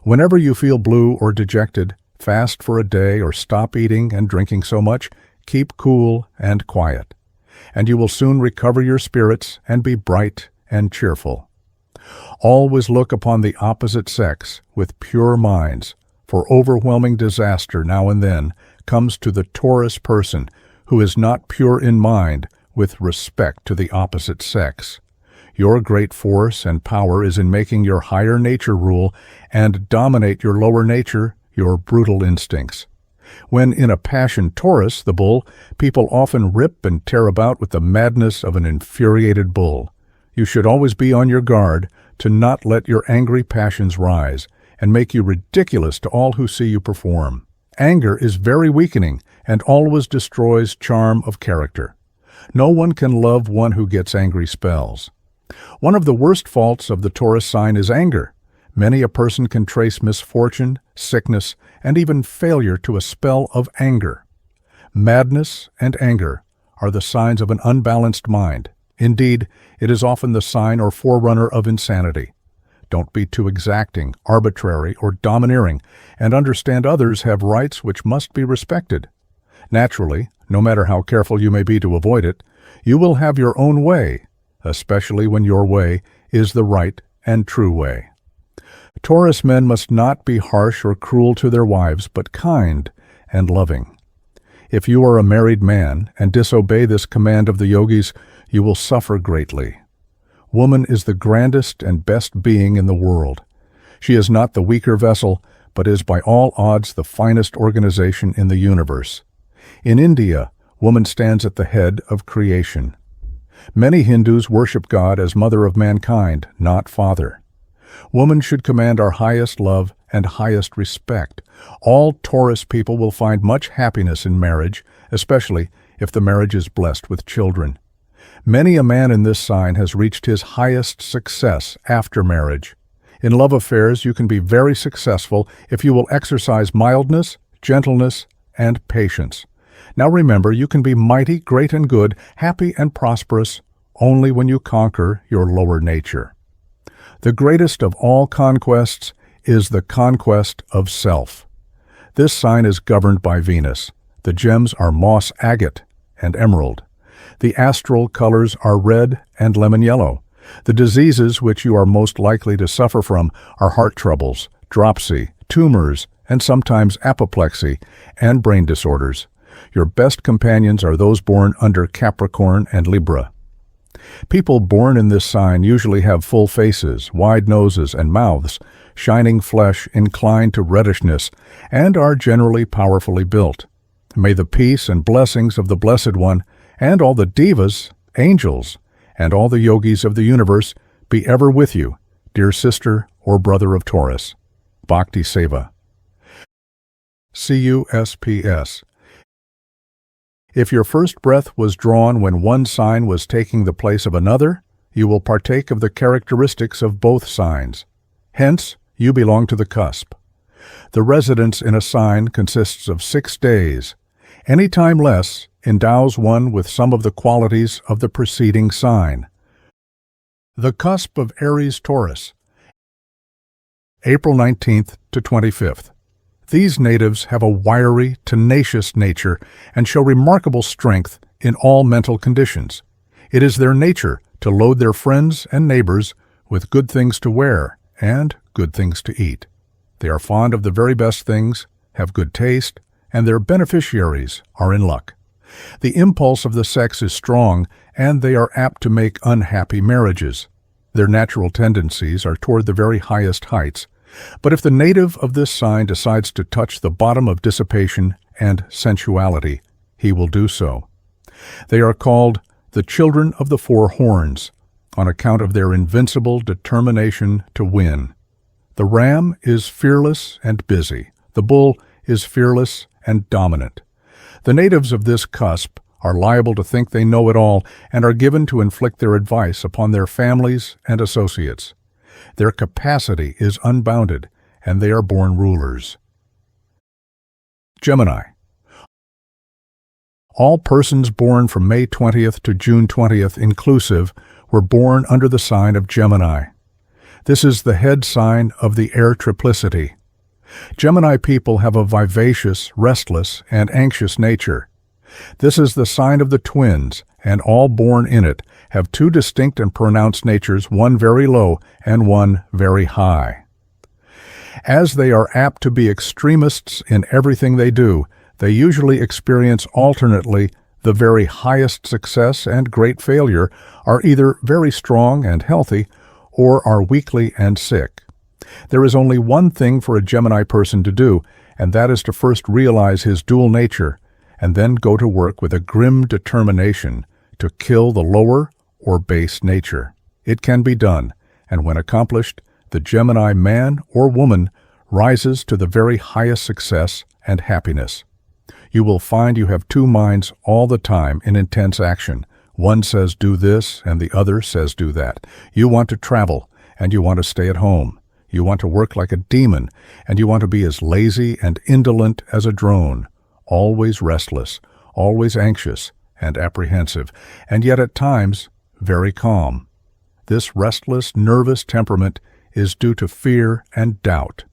Whenever you feel blue or dejected, fast for a day or stop eating and drinking so much, keep cool and quiet, and you will soon recover your spirits and be bright and cheerful. Always look upon the opposite sex with pure minds, for overwhelming disaster now and then comes to the Taurus person who is not pure in mind with respect to the opposite sex. Your great force and power is in making your higher nature rule and dominate your lower nature, your brutal instincts. When in a passion Taurus, the bull, people often rip and tear about with the madness of an infuriated bull. You should always be on your guard to not let your angry passions rise and make you ridiculous to all who see you perform. Anger is very weakening and always destroys charm of character. No one can love one who gets angry spells. One of the worst faults of the Taurus sign is anger. Many a person can trace misfortune, sickness, and even failure to a spell of anger. Madness and anger are the signs of an unbalanced mind. Indeed, it is often the sign or forerunner of insanity. Don't be too exacting, arbitrary, or domineering, and understand others have rights which must be respected. Naturally, no matter how careful you may be to avoid it, you will have your own way, especially when your way is the right and true way. Taurus men must not be harsh or cruel to their wives, but kind and loving. If you are a married man and disobey this command of the yogis, you will suffer greatly. Woman is the grandest and best being in the world. She is not the weaker vessel, but is by all odds the finest organization in the universe. In India, woman stands at the head of creation. Many Hindus worship God as mother of mankind, not father. Woman should command our highest love and highest respect. All Taurus people will find much happiness in marriage, especially if the marriage is blessed with children. Many a man in this sign has reached his highest success after marriage. In love affairs, you can be very successful if you will exercise mildness, gentleness, and patience. Now remember, you can be mighty, great and good, happy and prosperous only when you conquer your lower nature. The greatest of all conquests is the conquest of self. This sign is governed by Venus. The gems are moss agate and emerald. The astral colors are red and lemon yellow. The diseases which you are most likely to suffer from are heart troubles, dropsy, tumors, and sometimes apoplexy and brain disorders. Your best companions are those born under Capricorn and Libra. People born in this sign usually have full faces, wide noses and mouths, shining flesh inclined to reddishness, and are generally powerfully built. May the peace and blessings of the Blessed One and all the devas, angels, and all the yogis of the universe be ever with you, dear sister or brother of Taurus. Bhakti Seva. CUSPS. If your first breath was drawn when one sign was taking the place of another, you will partake of the characteristics of both signs. Hence, you belong to the cusp. The residence in a sign consists of 6 days. Any time less endows one with some of the qualities of the preceding sign. The cusp of Aries Taurus, April 19th to 25th. These natives have a wiry, tenacious nature and show remarkable strength in all mental conditions. It is their nature to load their friends and neighbors with good things to wear and good things to eat. They are fond of the very best things, have good taste, and their beneficiaries are in luck. The impulse of the sex is strong, and they are apt to make unhappy marriages. Their natural tendencies are toward the very highest heights. But if the native of this sign decides to touch the bottom of dissipation and sensuality, he will do so. They are called the children of the four horns, on account of their invincible determination to win. The ram is fearless and busy. The bull is fearless and dominant. The natives of this cusp are liable to think they know it all and are given to inflict their advice upon their families and associates. Their capacity is unbounded, and they are born rulers. Gemini. All persons born from May 20th to June 20th inclusive were born under the sign of Gemini. This is the head sign of the air triplicity. Gemini people have a vivacious, restless, and anxious nature. This is the sign of the twins, and all born in it have two distinct and pronounced natures, one very low and one very high. As they are apt to be extremists in everything they do, they usually experience alternately the very highest success and great failure, are either very strong and healthy, or are weakly and sick. There is only one thing for a Gemini person to do, and that is to first realize his dual nature, and then go to work with a grim determination to kill the lower or base nature. It can be done, and when accomplished, the Gemini man or woman rises to the very highest success and happiness. You will find you have two minds all the time in intense action. One says do this, and the other says do that. You want to travel, and you want to stay at home. You want to work like a demon, and you want to be as lazy and indolent as a drone, always restless, always anxious and apprehensive, and yet at times very calm. This restless, nervous temperament is due to fear and doubt,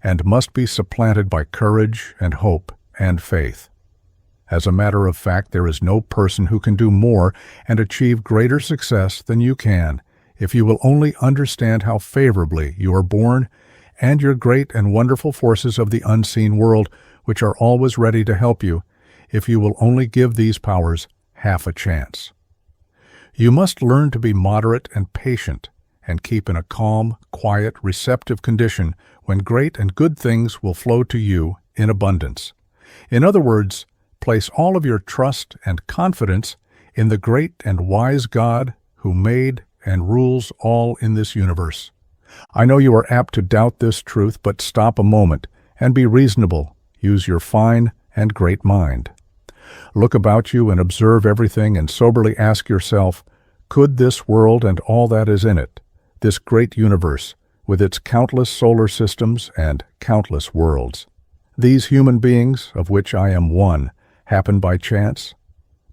and must be supplanted by courage and hope and faith. As a matter of fact, there is no person who can do more and achieve greater success than you can, if you will only understand how favorably you are born and your great and wonderful forces of the unseen world, which are always ready to help you, if you will only give these powers half a chance. You must learn to be moderate and patient, and keep in a calm, quiet, receptive condition when great and good things will flow to you in abundance. In other words, place all of your trust and confidence in the great and wise God who made and rules all in this universe. I know you are apt to doubt this truth, but stop a moment and be reasonable. Use your fine and great mind. Look about you and observe everything and soberly ask yourself, could this world and all that is in it, this great universe, with its countless solar systems and countless worlds, these human beings, of which I am one, happen by chance?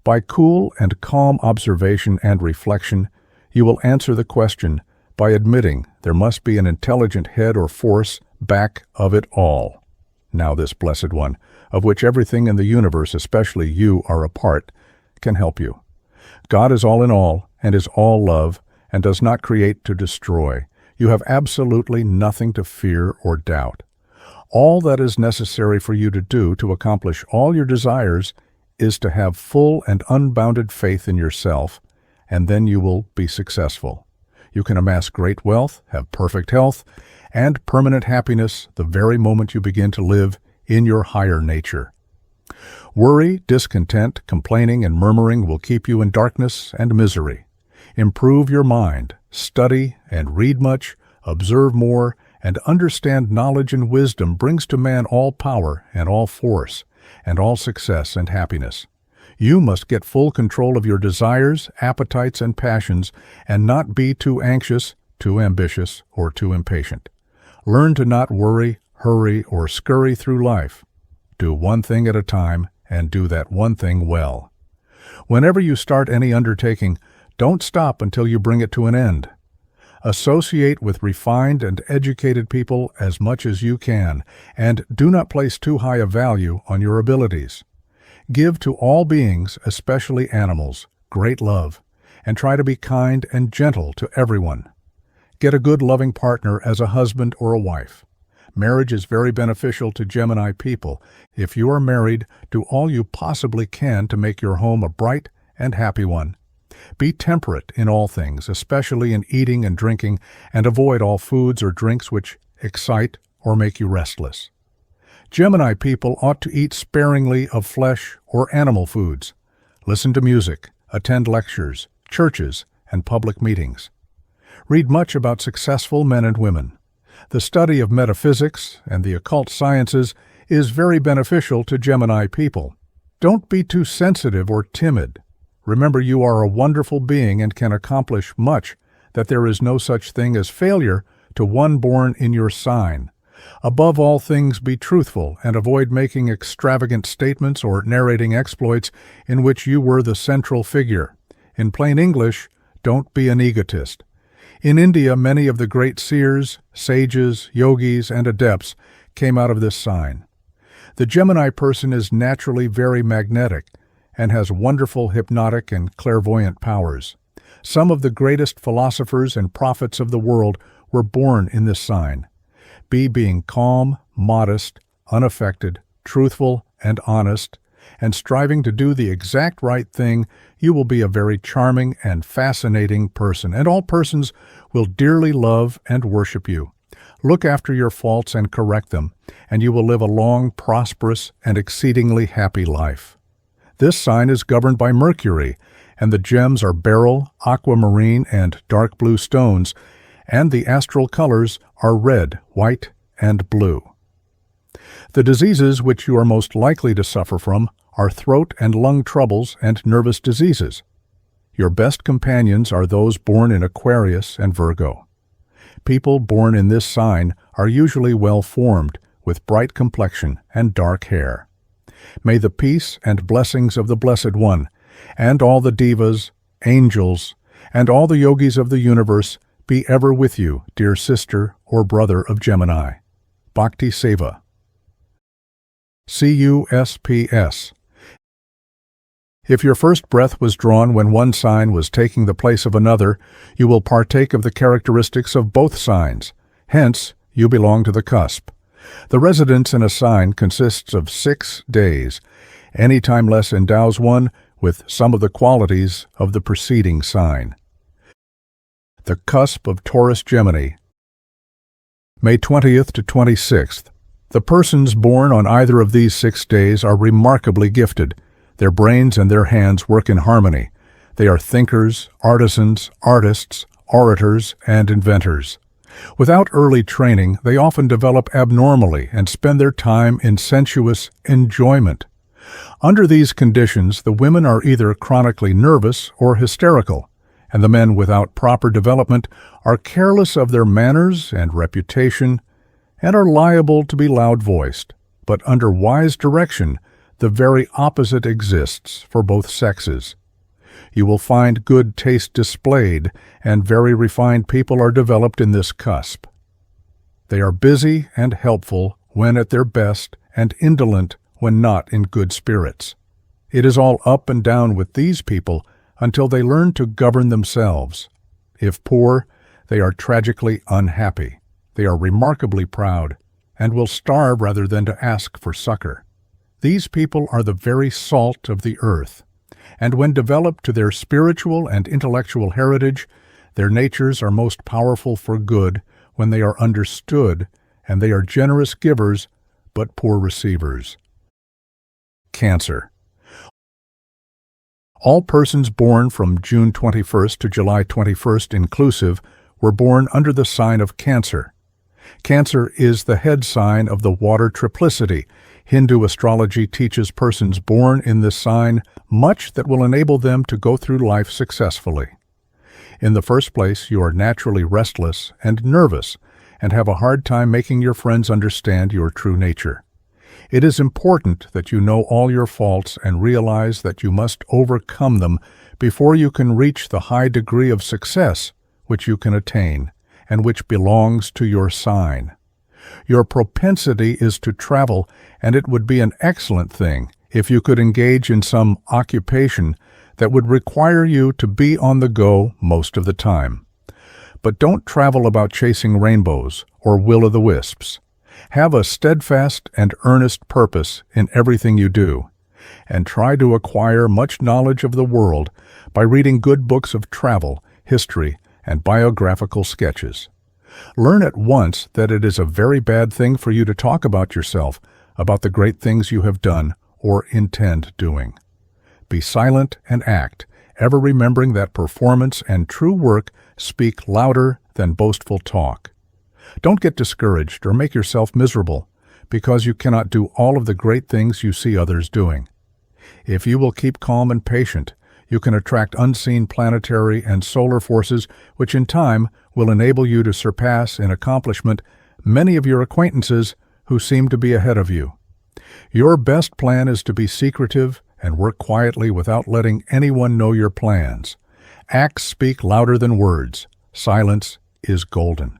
By cool and calm observation and reflection, you will answer the question by admitting there must be an intelligent head or force back of it all. Now this blessed one, of which everything in the universe, especially you, are a part, can help you. God is all in all and is all love and does not create to destroy. You have absolutely nothing to fear or doubt. All that is necessary for you to do to accomplish all your desires is to have full and unbounded faith in yourself, and then you will be successful. You can amass great wealth, have perfect health, and permanent happiness the very moment you begin to live in your higher nature. Worry, discontent, complaining, and murmuring will keep you in darkness and misery. Improve your mind, study and read much, observe more, and understand knowledge and wisdom brings to man all power and all force, and all success and happiness. You must get full control of your desires, appetites, and passions, and not be too anxious, too ambitious, or too impatient. Learn to not worry, hurry, or scurry through life. Do one thing at a time, and do that one thing well. Whenever you start any undertaking, don't stop until you bring it to an end. Associate with refined and educated people as much as you can, and do not place too high a value on your abilities. Give to all beings, especially animals, great love, and try to be kind and gentle to everyone. Get a good loving partner as a husband or a wife. Marriage is very beneficial to Gemini people. If you are married, do all you possibly can to make your home a bright and happy one. Be temperate in all things, especially in eating and drinking, and avoid all foods or drinks which excite or make you restless. Gemini people ought to eat sparingly of flesh or animal foods. Listen to music, attend lectures, churches, and public meetings. Read much about successful men and women. The study of metaphysics and the occult sciences is very beneficial to Gemini people. Don't be too sensitive or timid. Remember, you are a wonderful being and can accomplish much, that there is no such thing as failure to one born in your sign. Above all things, be truthful and avoid making extravagant statements or narrating exploits in which you were the central figure. In plain English, don't be an egotist. In India, many of the great seers, sages, yogis, and adepts came out of this sign. The Gemini person is naturally very magnetic and has wonderful hypnotic and clairvoyant powers. Some of the greatest philosophers and prophets of the world were born in this sign. Being calm, modest, unaffected, truthful, and honest, and striving to do the exact right thing, you will be a very charming and fascinating person, and all persons will dearly love and worship you. Look after your faults and correct them, and you will live a long, prosperous, and exceedingly happy life. This sign is governed by Mercury, and the gems are beryl, aquamarine, and dark blue stones, and the astral colors are red, white, and blue. The diseases which you are most likely to suffer from are throat and lung troubles and nervous diseases. Your best companions are those born in Aquarius and Virgo. People born in this sign are usually well-formed, with bright complexion and dark hair. May the peace and blessings of the Blessed One, and all the devas, angels, and all the yogis of the universe be ever with you, dear sister or brother of Gemini. Bhakti Seva. CUSPS. If your first breath was drawn when one sign was taking the place of another, you will partake of the characteristics of both signs. Hence, you belong to the cusp. The residence in a sign consists of 6 days. Any time less endows one with some of the qualities of the preceding sign. The cusp of Taurus Gemini, May 20th to 26th. The persons born on either of these 6 days are remarkably gifted. Their brains and their hands work in harmony. They are thinkers, artisans, artists, orators, and inventors. Without early training, they often develop abnormally and spend their time in sensuous enjoyment. Under these conditions, the women are either chronically nervous or hysterical, and the men without proper development are careless of their manners and reputation and are liable to be loud-voiced. But under wise direction, the very opposite exists for both sexes. You will find good taste displayed, and very refined people are developed in this cusp. They are busy and helpful when at their best, and indolent when not in good spirits. It is all up and down with these people until they learn to govern themselves. If poor, they are tragically unhappy. They are remarkably proud, and will starve rather than to ask for succor. These people are the very salt of the earth, and when developed to their spiritual and intellectual heritage, their natures are most powerful for good when they are understood, and they are generous givers, but poor receivers. Cancer. All persons born from June 21st to July 21st inclusive were born under the sign of Cancer. Cancer is the head sign of the water triplicity. Hindu astrology teaches persons born in this sign much that will enable them to go through life successfully. In the first place, you are naturally restless and nervous, and have a hard time making your friends understand your true nature. It is important that you know all your faults and realize that you must overcome them before you can reach the high degree of success which you can attain, and which belongs to your sign. Your propensity is to travel, and it would be an excellent thing if you could engage in some occupation that would require you to be on the go most of the time. But don't travel about chasing rainbows or will-o'-the-wisps. Have a steadfast and earnest purpose in everything you do, and try to acquire much knowledge of the world by reading good books of travel, history, and biographical sketches. Learn at once that it is a very bad thing for you to talk about yourself, about the great things you have done or intend doing. Be silent and act, ever remembering that performance and true work speak louder than boastful talk. Don't get discouraged or make yourself miserable because you cannot do all of the great things you see others doing. If you will keep calm and patient, you can attract unseen planetary and solar forces which in time will enable you to surpass in accomplishment many of your acquaintances who seem to be ahead of you. Your best plan is to be secretive and work quietly without letting anyone know your plans. Acts speak louder than words. Silence is golden.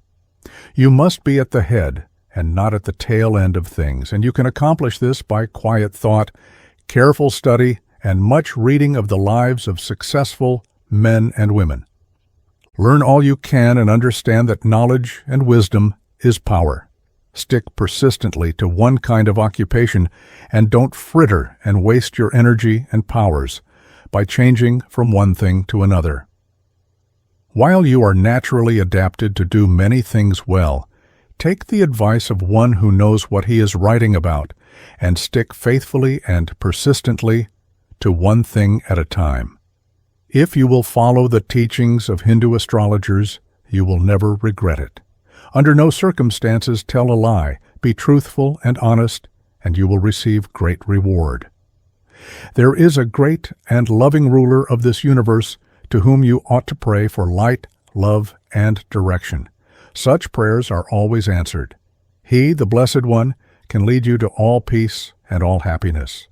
You must be at the head and not at the tail end of things, and you can accomplish this by quiet thought, careful study, and much reading of the lives of successful men and women. Learn all you can and understand that knowledge and wisdom is power. Stick persistently to one kind of occupation and don't fritter and waste your energy and powers by changing from one thing to another. While you are naturally adapted to do many things well, Take the advice of one who knows what he is writing about, and stick faithfully and persistently to one thing at a time. If you will follow the teachings of Hindu astrologers, you will never regret it. Under no circumstances tell a lie. Be truthful and honest, and you will receive great reward. There is a great and loving ruler of this universe to whom you ought to pray for light, love, and direction. Such prayers are always answered. He, the Blessed One, can lead you to all peace and all happiness.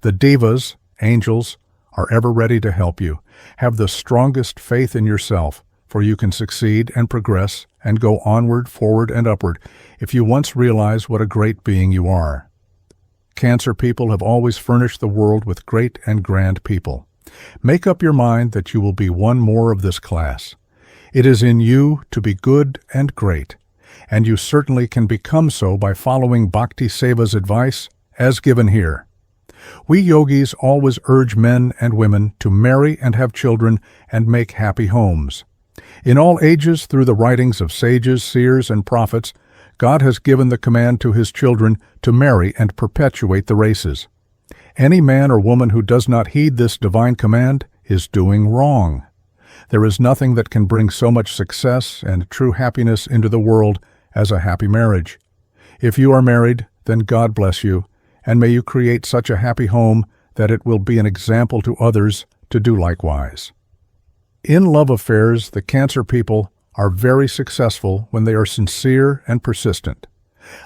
The devas, angels, are ever ready to help you. Have the strongest faith in yourself, for you can succeed and progress and go onward, forward, and upward if you once realize what a great being you are. Cancer people have always furnished the world with great and grand people. Make up your mind that you will be one more of this class. It is in you to be good and great, and you certainly can become so by following Bhakti Seva's advice, as given here. We yogis always urge men and women to marry and have children and make happy homes. In all ages, through the writings of sages, seers, and prophets, God has given the command to his children to marry and perpetuate the races. Any man or woman who does not heed this divine command is doing wrong. There is nothing that can bring so much success and true happiness into the world as a happy marriage. If you are married, then God bless you, and may you create such a happy home that it will be an example to others to do likewise. In love affairs, the Cancer people are very successful when they are sincere and persistent.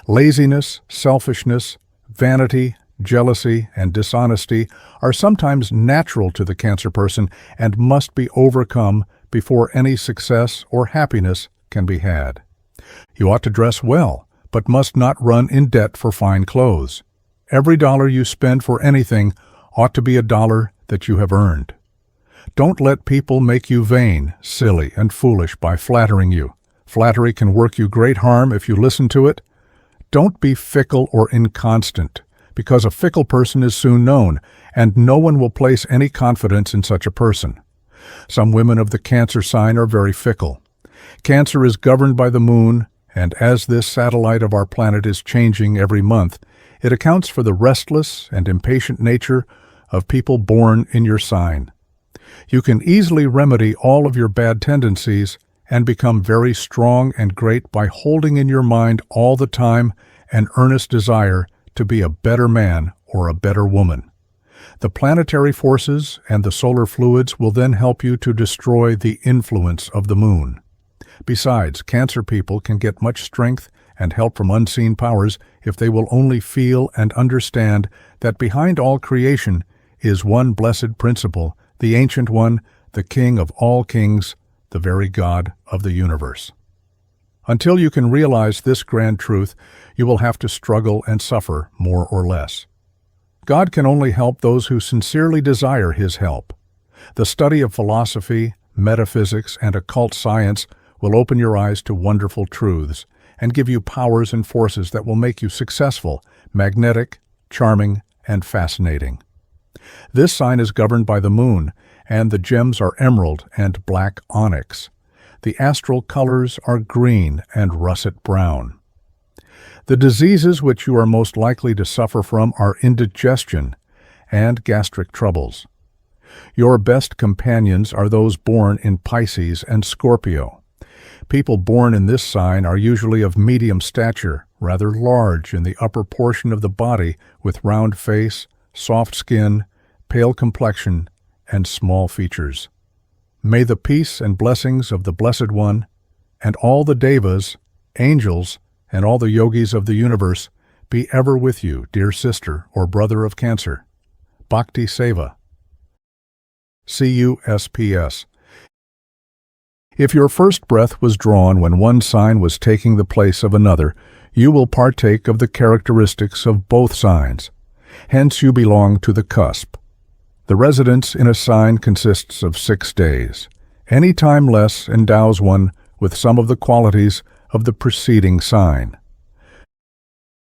Laziness, selfishness, vanity, jealousy, and dishonesty are sometimes natural to the Cancer person and must be overcome before any success or happiness can be had. You ought to dress well, but must not run in debt for fine clothes. Every dollar you spend for anything ought to be a dollar that you have earned. Don't let people make you vain, silly, and foolish by flattering you. Flattery can work you great harm if you listen to it. Don't be fickle or inconstant, because a fickle person is soon known, and no one will place any confidence in such a person. Some women of the Cancer sign are very fickle. Cancer is governed by the moon, and as this satellite of our planet is changing every month, it accounts for the restless and impatient nature of people born in your sign. You can easily remedy all of your bad tendencies and become very strong and great by holding in your mind all the time an earnest desire to be a better man or a better woman. The planetary forces and the solar fluids will then help you to destroy the influence of the moon. Besides, Cancer people can get much strength and help from unseen powers if they will only feel and understand that behind all creation is one blessed principle, the Ancient One, the King of all kings, the very God of the universe. Until you can realize this grand truth, you will have to struggle and suffer more or less. God can only help those who sincerely desire his help. The study of philosophy, metaphysics, and occult science will open your eyes to wonderful truths and give you powers and forces that will make you successful, magnetic, charming, and fascinating. This sign is governed by the moon, and the gems are emerald and black onyx. The astral colors are green and russet brown. The diseases which you are most likely to suffer from are indigestion and gastric troubles. Your best companions are those born in Pisces and Scorpio. People born in this sign are usually of medium stature, rather large in the upper portion of the body, with round face, soft skin, pale complexion, and small features. May the peace and blessings of the Blessed One and all the devas, angels, and all the yogis of the universe be ever with you, dear sister or brother of Cancer. Bhakti Seva. CUSPS. If your first breath was drawn when one sign was taking the place of another, you will partake of the characteristics of both signs. Hence you belong to the cusp. The residence in a sign consists of 6 days. Any time less endows one with some of the qualities of the preceding sign.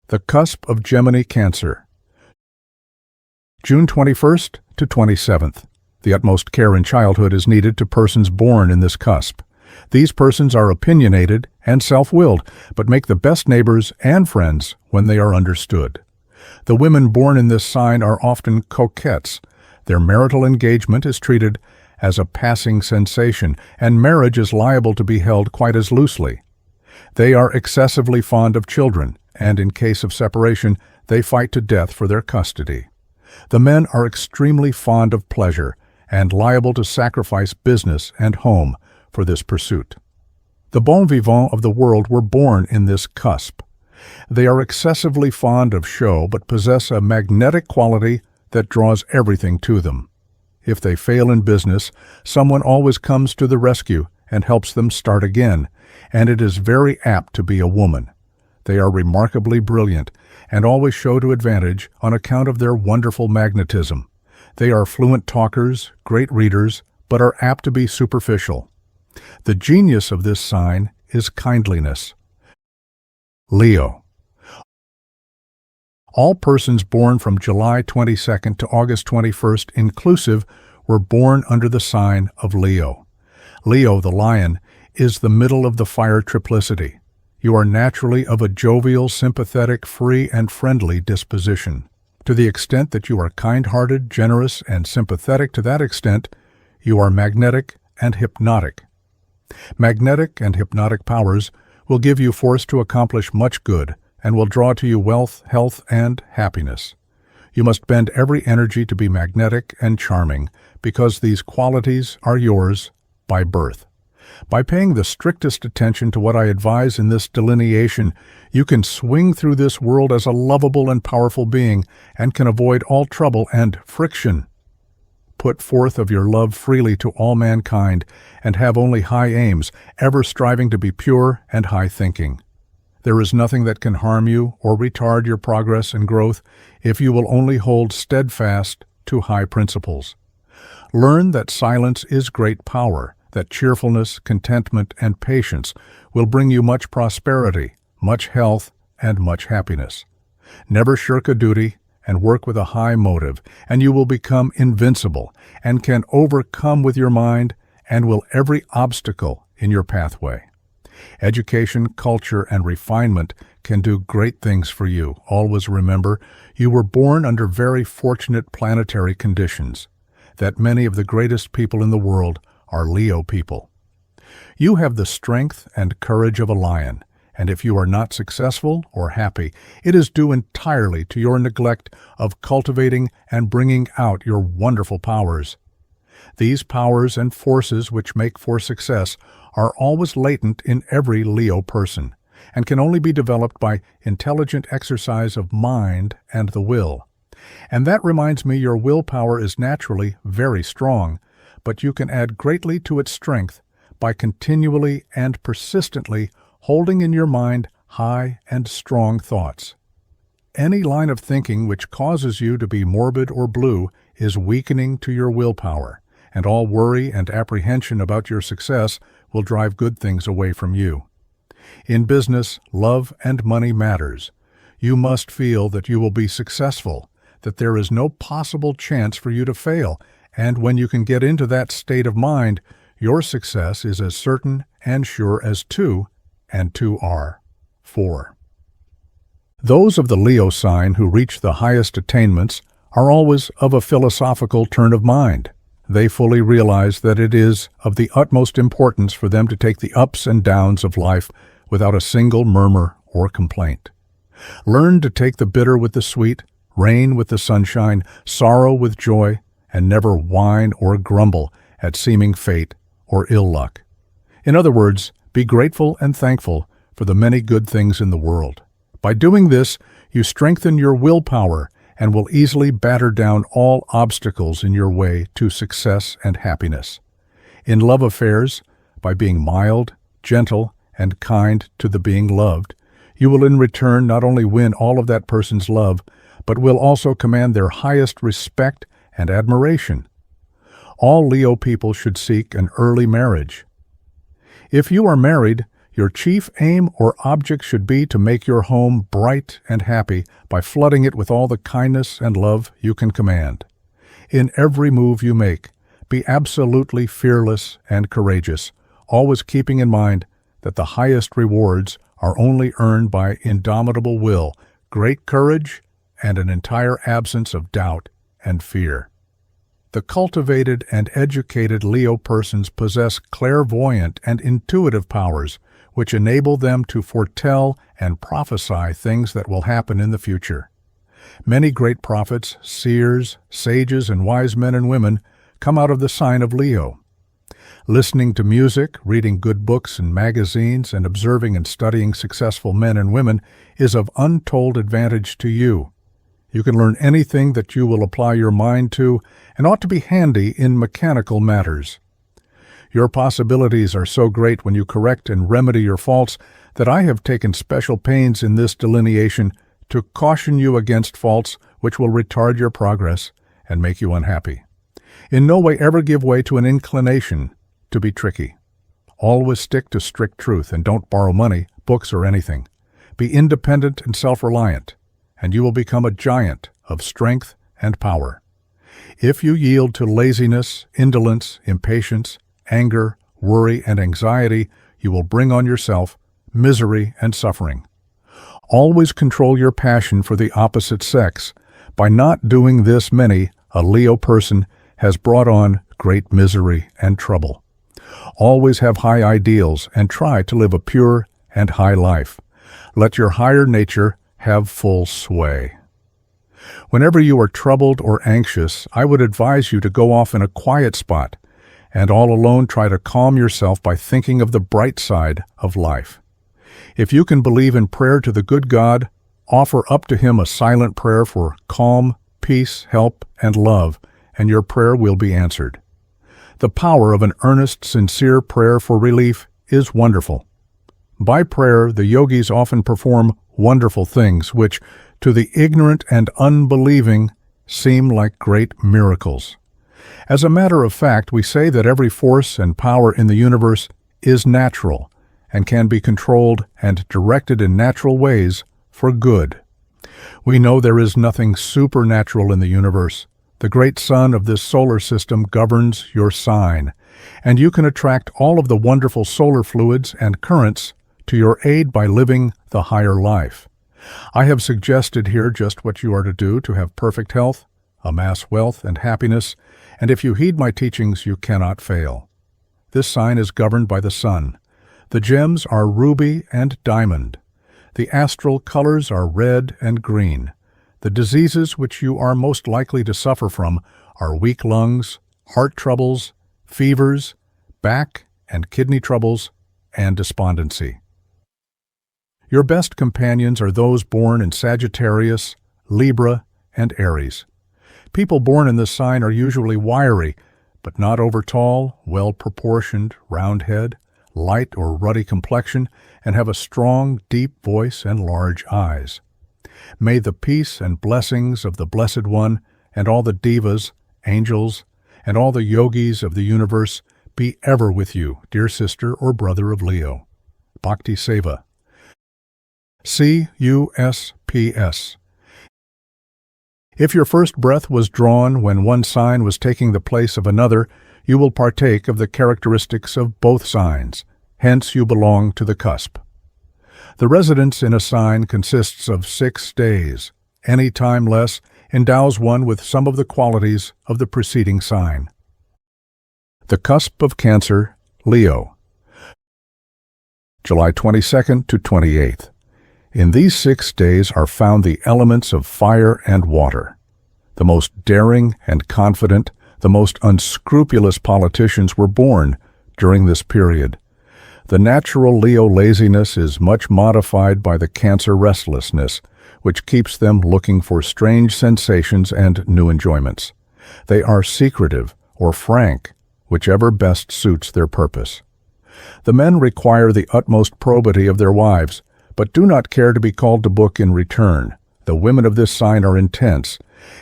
The cusp of Gemini Cancer. June 21st to 27th. The utmost care in childhood is needed to persons born in this cusp. These persons are opinionated and self-willed, but make the best neighbors and friends when they are understood. The women born in this sign are often coquettes. Their marital engagement is treated as a passing sensation, and marriage is liable to be held quite as loosely. They are excessively fond of children, and in case of separation, they fight to death for their custody. The men are extremely fond of pleasure and liable to sacrifice business and home for this pursuit. The bon vivants of the world were born in this cusp. They are excessively fond of show but possess a magnetic quality that draws everything to them. If they fail in business, someone always comes to the rescue and helps them start again, and it is very apt to be a woman. They are remarkably brilliant and always show to advantage on account of their wonderful magnetism. They are fluent talkers, great readers, but are apt to be superficial. The genius of this sign is kindliness. Leo. All persons born from July 22nd to August 21st inclusive were born under the sign of Leo. Leo, the lion, is the middle of the fire triplicity. You are naturally of a jovial, sympathetic, free, and friendly disposition. To the extent that you are kind-hearted, generous, and sympathetic, to that extent, you are magnetic and hypnotic. Magnetic and hypnotic powers will give you force to accomplish much good and will draw to you wealth, health, and happiness. You must bend every energy to be magnetic and charming because these qualities are yours by birth. By paying the strictest attention to what I advise in this delineation, you can swing through this world as a lovable and powerful being and can avoid all trouble and friction. Put forth of your love freely to all mankind and have only high aims, ever striving to be pure and high-thinking. There is nothing that can harm you or retard your progress and growth if you will only hold steadfast to high principles. Learn that silence is great power, that cheerfulness, contentment, and patience will bring you much prosperity, much health, and much happiness. Never shirk a duty and work with a high motive, and you will become invincible and can overcome with your mind and will every obstacle in your pathway. Education, culture, and refinement can do great things for you. Always remember, you were born under very fortunate planetary conditions, that many of the greatest people in the world are Leo people. You have the strength and courage of a lion, and if you are not successful or happy, it is due entirely to your neglect of cultivating and bringing out your wonderful powers. These powers and forces which make for success are always latent in every Leo person, and can only be developed by intelligent exercise of mind and the will. And that reminds me, your willpower is naturally very strong, but you can add greatly to its strength by continually and persistently holding in your mind high and strong thoughts. Any line of thinking which causes you to be morbid or blue is weakening to your willpower, and all worry and apprehension about your success will drive good things away from you. In business, love and money matters. You must feel that you will be successful, that there is no possible chance for you to fail, and when you can get into that state of mind, your success is as certain and sure as 2 and 2 are 4. Those of the Leo sign who reach the highest attainments are always of a philosophical turn of mind. They fully realize that it is of the utmost importance for them to take the ups and downs of life without a single murmur or complaint. Learn to take the bitter with the sweet, rain with the sunshine, sorrow with joy, and never whine or grumble at seeming fate or ill luck. In other words, be grateful and thankful for the many good things in the world. By doing this, you strengthen your willpower and will easily batter down all obstacles in your way to success and happiness. In love affairs, by being mild, gentle, and kind to the being loved, you will in return not only win all of that person's love, but will also command their highest respect and admiration. All Leo people should seek an early marriage. If you are married, your chief aim or object should be to make your home bright and happy by flooding it with all the kindness and love you can command. In every move you make, be absolutely fearless and courageous, always keeping in mind that the highest rewards are only earned by indomitable will, great courage, and an entire absence of doubt and fear. The cultivated and educated Leo persons possess clairvoyant and intuitive powers, which enable them to foretell and prophesy things that will happen in the future. Many great prophets, seers, sages, and wise men and women come out of the sign of Leo. Listening to music, reading good books and magazines, and observing and studying successful men and women is of untold advantage to you. You can learn anything that you will apply your mind to and ought to be handy in mechanical matters. Your possibilities are so great when you correct and remedy your faults that I have taken special pains in this delineation to caution you against faults which will retard your progress and make you unhappy. In no way ever give way to an inclination to be tricky. Always stick to strict truth and don't borrow money, books, or anything. Be independent and self-reliant, and you will become a giant of strength and power. If you yield to laziness, indolence, impatience, anger, worry, and anxiety, you will bring on yourself misery and suffering. Always control your passion for the opposite sex. By not doing this, a Leo person has brought on great misery and trouble. Always have high ideals and try to live a pure and high life. Let your higher nature have full sway. Whenever you are troubled or anxious, I would advise you to go off in a quiet spot and all alone try to calm yourself by thinking of the bright side of life. If you can believe in prayer to the good God, offer up to Him a silent prayer for calm, peace, help, and love, and your prayer will be answered. The power of an earnest, sincere prayer for relief is wonderful. By prayer, the yogis often perform wonderful things which, to the ignorant and unbelieving, seem like great miracles. As a matter of fact, we say that every force and power in the universe is natural and can be controlled and directed in natural ways for good. We know there is nothing supernatural in the universe. The great sun of this solar system governs your sign, and you can attract all of the wonderful solar fluids and currents to your aid by living the higher life. I have suggested here just what you are to do to have perfect health, amass wealth and happiness, and if you heed my teachings, you cannot fail. This sign is governed by the sun. The gems are ruby and diamond. The astral colors are red and green. The diseases which you are most likely to suffer from are weak lungs, heart troubles, fevers, back and kidney troubles, and despondency. Your best companions are those born in Sagittarius, Libra, and Aries. People born in this sign are usually wiry, but not over tall, well-proportioned, round head, light or ruddy complexion, and have a strong, deep voice and large eyes. May the peace and blessings of the Blessed One and all the devas, angels, and all the yogis of the universe be ever with you, dear sister or brother of Leo. Bhakti Seva. C-U-S-P-S. If your first breath was drawn when one sign was taking the place of another, you will partake of the characteristics of both signs. Hence you belong to the cusp. The residence in a sign consists of 6 days. Any time less endows one with some of the qualities of the preceding sign. The cusp of Cancer, Leo. July 22nd to 28th. In these 6 days are found the elements of fire and water. The most daring and confident, the most unscrupulous politicians were born during this period. The natural Leo laziness is much modified by the Cancer restlessness, which keeps them looking for strange sensations and new enjoyments. They are secretive or frank, whichever best suits their purpose. The men require the utmost probity of their wives, but do not care to be called to book in return. The women of this sign are intense,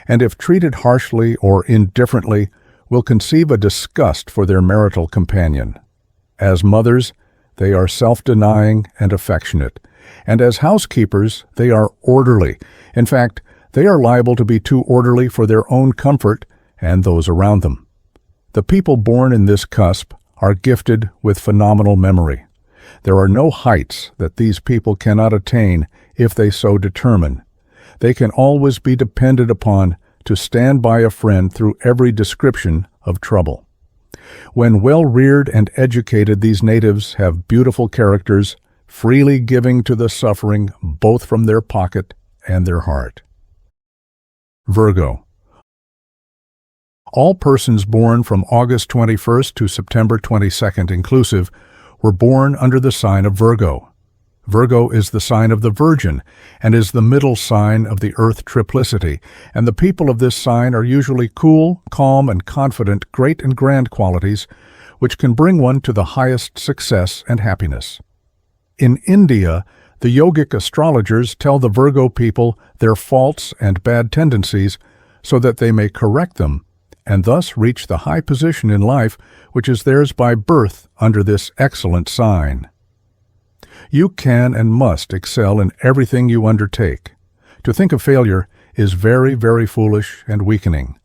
and if treated harshly or indifferently, will conceive a disgust for their marital companion. As mothers, they are self-denying and affectionate, and as housekeepers, they are orderly. In fact, they are liable to be too orderly for their own comfort and those around them. The people born in this cusp are gifted with phenomenal memory. There are no heights that these people cannot attain if they so determine. They can always be depended upon to stand by a friend through every description of trouble. When well-reared and educated, these natives have beautiful characters, freely giving to the suffering both from their pocket and their heart. Virgo. All persons born from August 21st to September 22nd inclusive were born under the sign of Virgo. Virgo is the sign of the Virgin and is the middle sign of the earth triplicity, and the people of this sign are usually cool, calm, and confident, great and grand qualities, which can bring one to the highest success and happiness. In India, the yogic astrologers tell the Virgo people their faults and bad tendencies so that they may correct them and thus reach the high position in life which is theirs by birth under this excellent sign. You can and must excel in everything you undertake. To think of failure is very, very foolish and weakening.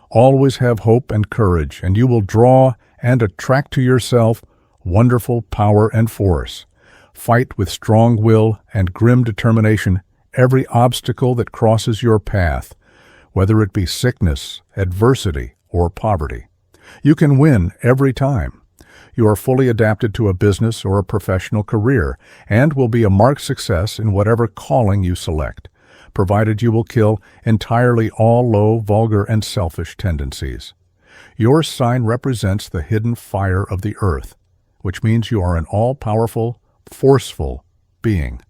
Always have hope and courage, and you will draw and attract to yourself wonderful power and force. Fight with strong will and grim determination every obstacle that crosses your path, whether it be sickness, adversity, or poverty. You can win every time. You are fully adapted to a business or a professional career and will be a marked success in whatever calling you select, provided you will kill entirely all low, vulgar, and selfish tendencies. Your sign represents the hidden fire of the earth, which means you are an all-powerful, forceful being.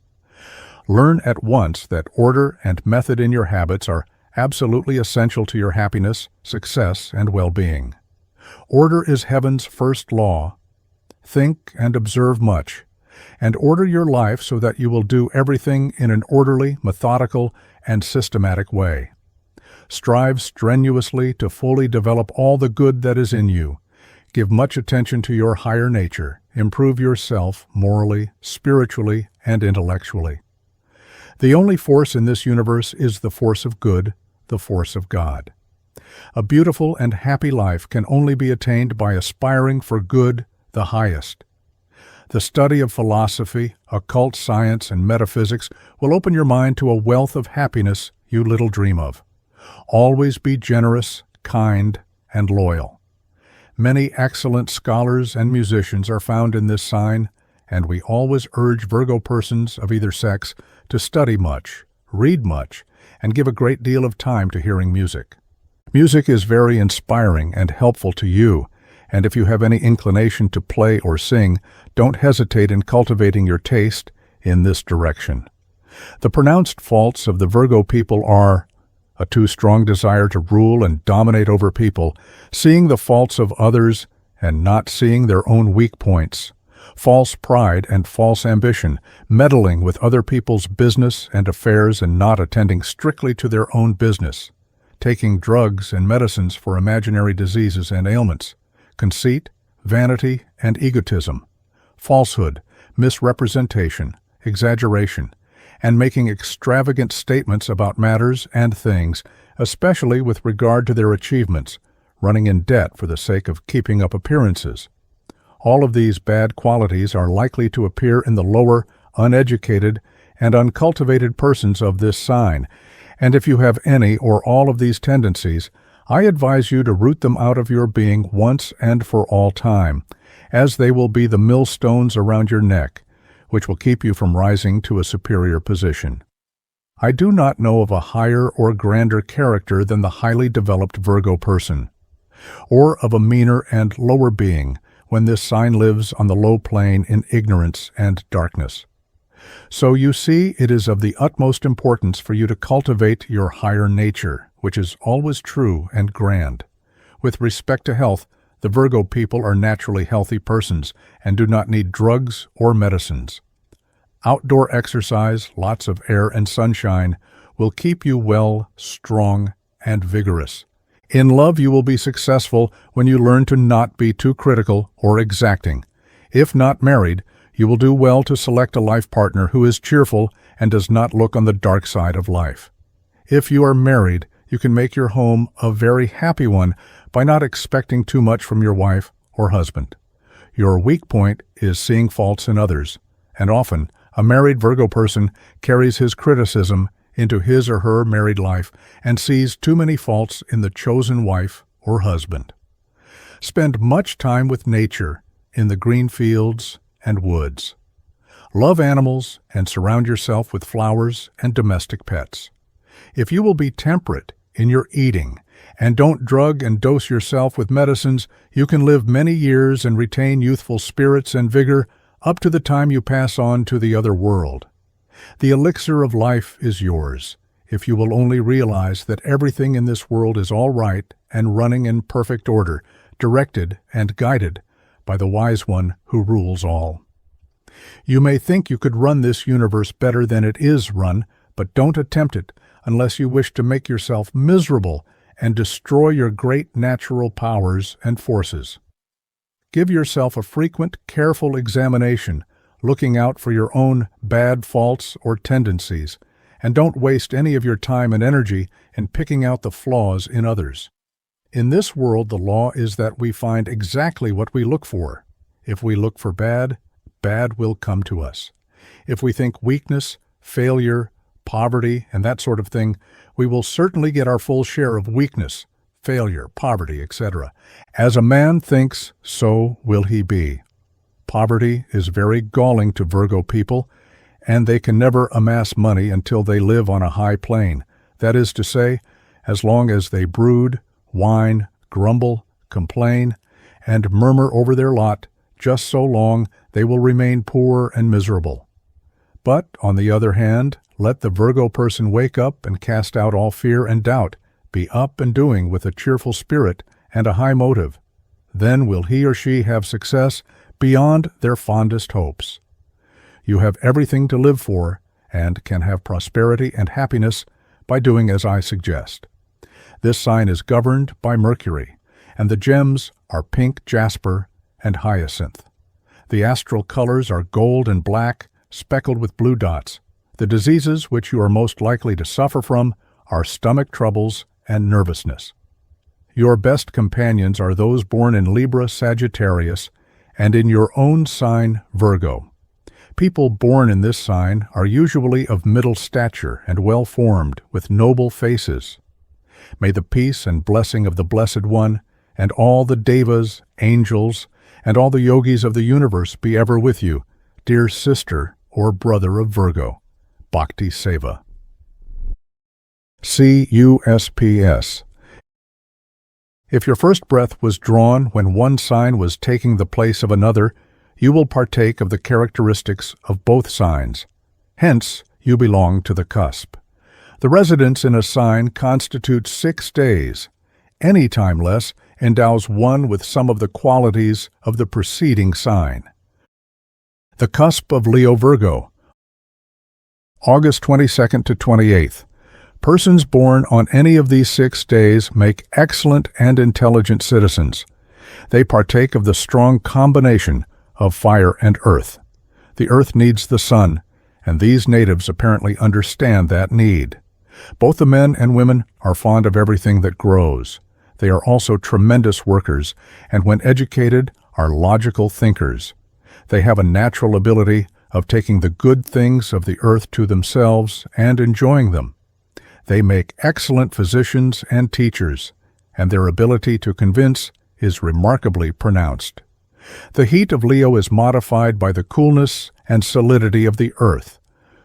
Learn at once that order and method in your habits are absolutely essential to your happiness, success, and well-being. Order is heaven's first law. Think and observe much, and order your life so that you will do everything in an orderly, methodical, and systematic way. Strive strenuously to fully develop all the good that is in you. Give much attention to your higher nature. Improve yourself morally, spiritually, and intellectually. The only force in this universe is the force of good, the force of God. A beautiful and happy life can only be attained by aspiring for good, the highest. The study of philosophy, occult science, and metaphysics will open your mind to a wealth of happiness you little dream of. Always be generous, kind, and loyal. Many excellent scholars and musicians are found in this sign, and we always urge Virgo persons of either sex to study much, read much, and give a great deal of time to hearing music. Music is very inspiring and helpful to you, and if you have any inclination to play or sing, don't hesitate in cultivating your taste in this direction. The pronounced faults of the Virgo people are a too strong desire to rule and dominate over people, seeing the faults of others and not seeing their own weak points, false pride and false ambition, meddling with other people's business and affairs and not attending strictly to their own business, taking drugs and medicines for imaginary diseases and ailments, conceit, vanity, and egotism, falsehood, misrepresentation, exaggeration, and making extravagant statements about matters and things, especially with regard to their achievements, running in debt for the sake of keeping up appearances. All of these bad qualities are likely to appear in the lower, uneducated, and uncultivated persons of this sign, and if you have any or all of these tendencies, I advise you to root them out of your being once and for all time, as they will be the millstones around your neck, which will keep you from rising to a superior position. I do not know of a higher or grander character than the highly developed Virgo person, or of a meaner and lower being when this sign lives on the low plane in ignorance and darkness. So you see, it is of the utmost importance for you to cultivate your higher nature, which is always true and grand. With respect to health, the Virgo people are naturally healthy persons and do not need drugs or medicines. Outdoor exercise, lots of air and sunshine, will keep you well, strong, and vigorous. In love, you will be successful when you learn to not be too critical or exacting. If not married, you will do well to select a life partner who is cheerful and does not look on the dark side of life. If you are married, you can make your home a very happy one by not expecting too much from your wife or husband. Your weak point is seeing faults in others, and often a married Virgo person carries his criticism into his or her married life and sees too many faults in the chosen wife or husband. Spend much time with nature in the green fields and woods. Love animals and surround yourself with flowers and domestic pets. If you will be temperate in your eating and don't drug and dose yourself with medicines, you can live many years and retain youthful spirits and vigor up to the time you pass on to the other world. The elixir of life is yours, if you will only realize that everything in this world is all right and running in perfect order, directed and guided by the Wise One who rules all. You may think you could run this universe better than it is run, but don't attempt it unless you wish to make yourself miserable and destroy your great natural powers and forces. Give yourself a frequent, careful examination, looking out for your own bad faults or tendencies, and don't waste any of your time and energy in picking out the flaws in others. In this world, the law is that we find exactly what we look for. If we look for bad, bad will come to us. If we think weakness, failure, poverty, and that sort of thing, we will certainly get our full share of weakness, failure, poverty, etc. As a man thinks, so will he be. Poverty is very galling to Virgo people, and they can never amass money until they live on a high plane. That is to say, as long as they brood, whine, grumble, complain, and murmur over their lot, just so long they will remain poor and miserable. But, on the other hand, let the Virgo person wake up and cast out all fear and doubt, be up and doing with a cheerful spirit and a high motive. Then will he or she have success beyond their fondest hopes. You have everything to live for and can have prosperity and happiness by doing as I suggest. This sign is governed by Mercury, and the gems are pink jasper and hyacinth. The astral colors are gold and black, speckled with blue dots. The diseases which you are most likely to suffer from are stomach troubles and nervousness. Your best companions are those born in Libra, Sagittarius, and in your own sign, Virgo. People born in this sign are usually of middle stature and well-formed, with noble faces. May the peace and blessing of the Blessed One, and all the devas, angels, and all the yogis of the universe be ever with you, dear sister or brother of Virgo. Bhakti Seva. CUSPS. If your first breath was drawn when one sign was taking the place of another, you will partake of the characteristics of both signs. Hence, you belong to the cusp. The residence in a sign constitutes 6 days. Any time less endows one with some of the qualities of the preceding sign. The cusp of Leo-Virgo, August 22nd to 28th. Persons born on any of these 6 days make excellent and intelligent citizens. They partake of the strong combination of fire and earth. The earth needs the sun, and these natives apparently understand that need. Both the men and women are fond of everything that grows. They are also tremendous workers, and when educated, are logical thinkers. They have a natural ability of taking the good things of the earth to themselves and enjoying them. They make excellent physicians and teachers, and their ability to convince is remarkably pronounced. The heat of Leo is modified by the coolness and solidity of the earth,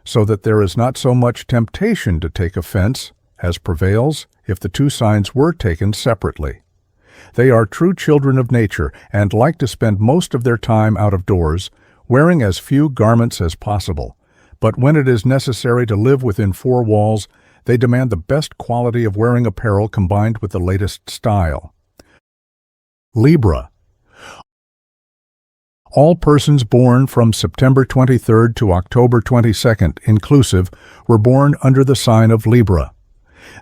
so that there is not so much temptation to take offense as prevails if the two signs were taken separately. They are true children of nature and like to spend most of their time out of doors, wearing as few garments as possible. But when it is necessary to live within 4 walls, they demand the best quality of wearing apparel combined with the latest style. Libra. All persons born from September 23rd to October 22nd, inclusive, were born under the sign of Libra.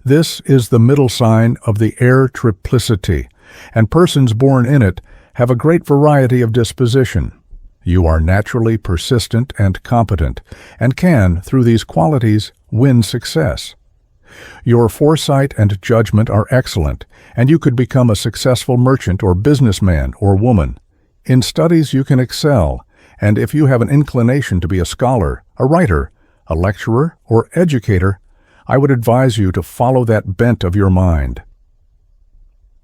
This is the middle sign of the air triplicity, and persons born in it have a great variety of disposition. You are naturally persistent and competent, and can, through these qualities, win success. Your foresight and judgment are excellent, and you could become a successful merchant or businessman or woman. In studies you can excel, and if you have an inclination to be a scholar, a writer, a lecturer, or educator, I would advise you to follow that bent of your mind.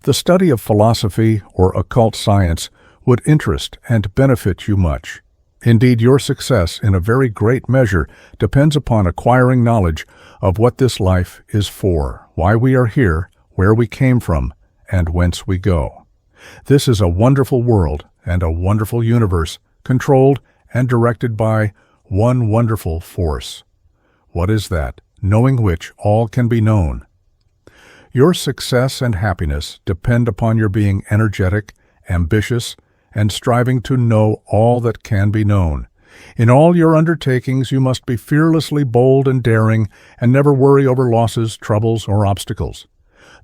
The study of philosophy or occult science would interest and benefit you much. Indeed, your success in a very great measure depends upon acquiring knowledge of what this life is for, why we are here, where we came from, and whence we go. This is a wonderful world and a wonderful universe, controlled and directed by one wonderful force. What is that? Knowing which all can be known. Your success and happiness depend upon your being energetic, ambitious, and striving to know all that can be known. In all your undertakings, you must be fearlessly bold and daring, and never worry over losses, troubles, or obstacles.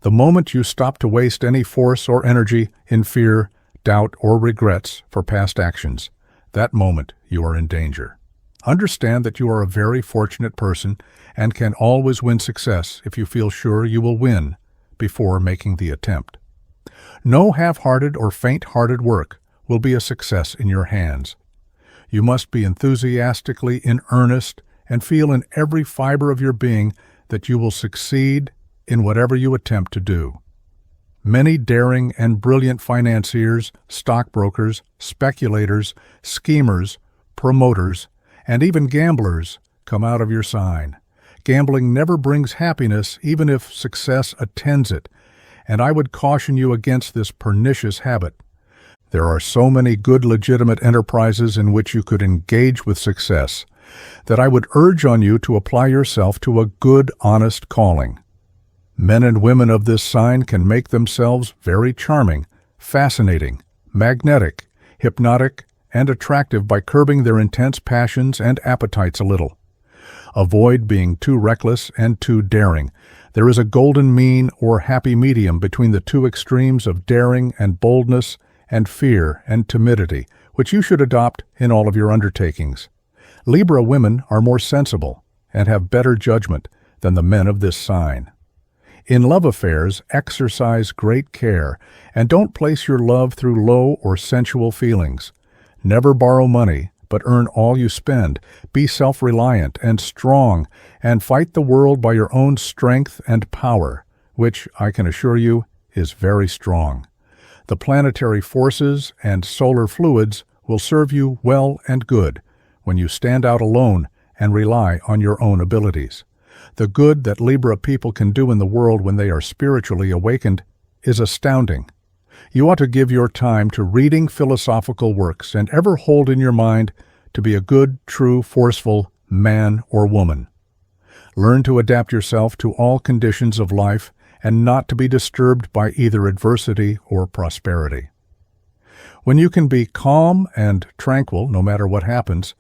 The moment you stop to waste any force or energy in fear, doubt, or regrets for past actions, that moment you are in danger. Understand that you are a very fortunate person and can always win success if you feel sure you will win before making the attempt. No half-hearted or faint-hearted work will be a success in your hands. You must be enthusiastically in earnest and feel in every fiber of your being that you will succeed in whatever you attempt to do. Many daring and brilliant financiers, stockbrokers, speculators, schemers, promoters, and even gamblers come out of your sign. Gambling never brings happiness, even if success attends it, and I would caution you against this pernicious habit. There are so many good legitimate enterprises in which you could engage with success that I would urge on you to apply yourself to a good, honest calling. Men and women of this sign can make themselves very charming, fascinating, magnetic, hypnotic, and attractive by curbing their intense passions and appetites a little. Avoid being too reckless and too daring. There is a golden mean or happy medium between the two extremes of daring and boldness and fear and timidity, which you should adopt in all of your undertakings. Libra women are more sensible and have better judgment than the men of this sign. In love affairs, exercise great care, and don't place your love through low or sensual feelings. Never borrow money, but earn all you spend. Be self-reliant and strong, and fight the world by your own strength and power, which, I can assure you, is very strong. The planetary forces and solar fluids will serve you well and good when you stand out alone and rely on your own abilities. The good that Libra people can do in the world when they are spiritually awakened is astounding. You ought to give your time to reading philosophical works and ever hold in your mind to be a good, true, forceful man or woman. Learn to adapt yourself to all conditions of life and not to be disturbed by either adversity or prosperity. When you can be calm and tranquil no matter what happens,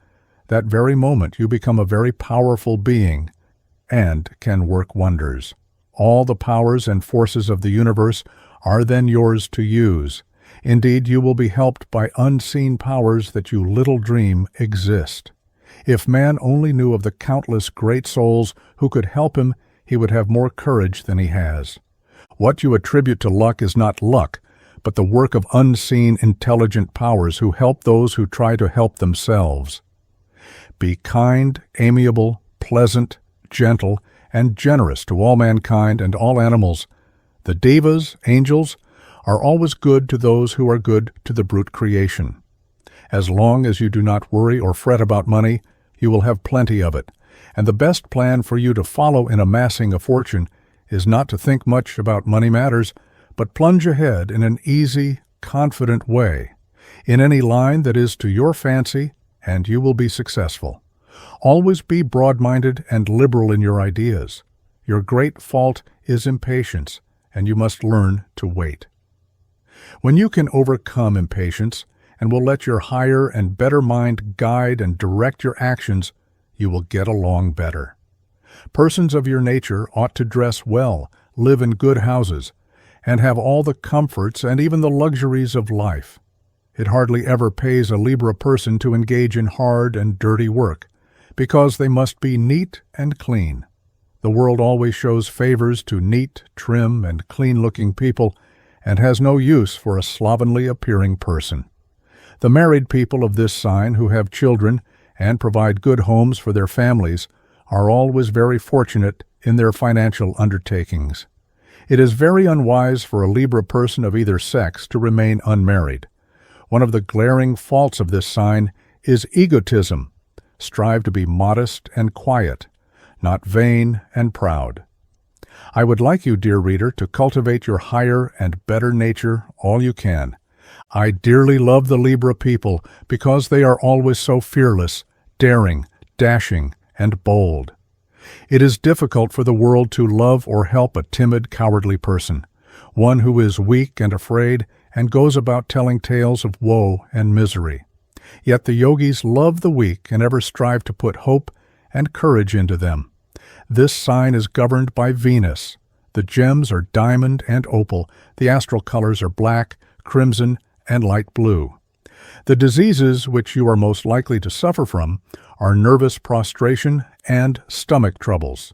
that very moment you become a very powerful being and can work wonders. All the powers and forces of the universe are then yours to use. Indeed, you will be helped by unseen powers that you little dream exist. If man only knew of the countless great souls who could help him, he would have more courage than he has. What you attribute to luck is not luck, but the work of unseen intelligent powers who help those who try to help themselves. Be kind, amiable, pleasant, gentle, and generous to all mankind and all animals. The devas, angels, are always good to those who are good to the brute creation. As long as you do not worry or fret about money, you will have plenty of it, and the best plan for you to follow in amassing a fortune is not to think much about money matters, but plunge ahead in an easy, confident way, in any line that is to your fancy, and you will be successful. Always be broad-minded and liberal in your ideas. Your great fault is impatience, and you must learn to wait. When you can overcome impatience and will let your higher and better mind guide and direct your actions, you will get along better. Persons of your nature ought to dress well, live in good houses, and have all the comforts and even the luxuries of life. It hardly ever pays a Libra person to engage in hard and dirty work, because they must be neat and clean. The world always shows favors to neat, trim, and clean-looking people, and has no use for a slovenly-appearing person. The married people of this sign who have children and provide good homes for their families are always very fortunate in their financial undertakings. It is very unwise for a Libra person of either sex to remain unmarried. One of the glaring faults of this sign is egotism. Strive to be modest and quiet, not vain and proud. I would like you, dear reader, to cultivate your higher and better nature all you can. I dearly love the Libra people because they are always so fearless, daring, dashing, and bold. It is difficult for the world to love or help a timid, cowardly person, one who is weak and afraid and goes about telling tales of woe and misery. Yet the yogis love the weak and ever strive to put hope and courage into them. This sign is governed by Venus. The gems are diamond and opal. The astral colors are black, crimson, and light blue. The diseases which you are most likely to suffer from are nervous prostration and stomach troubles.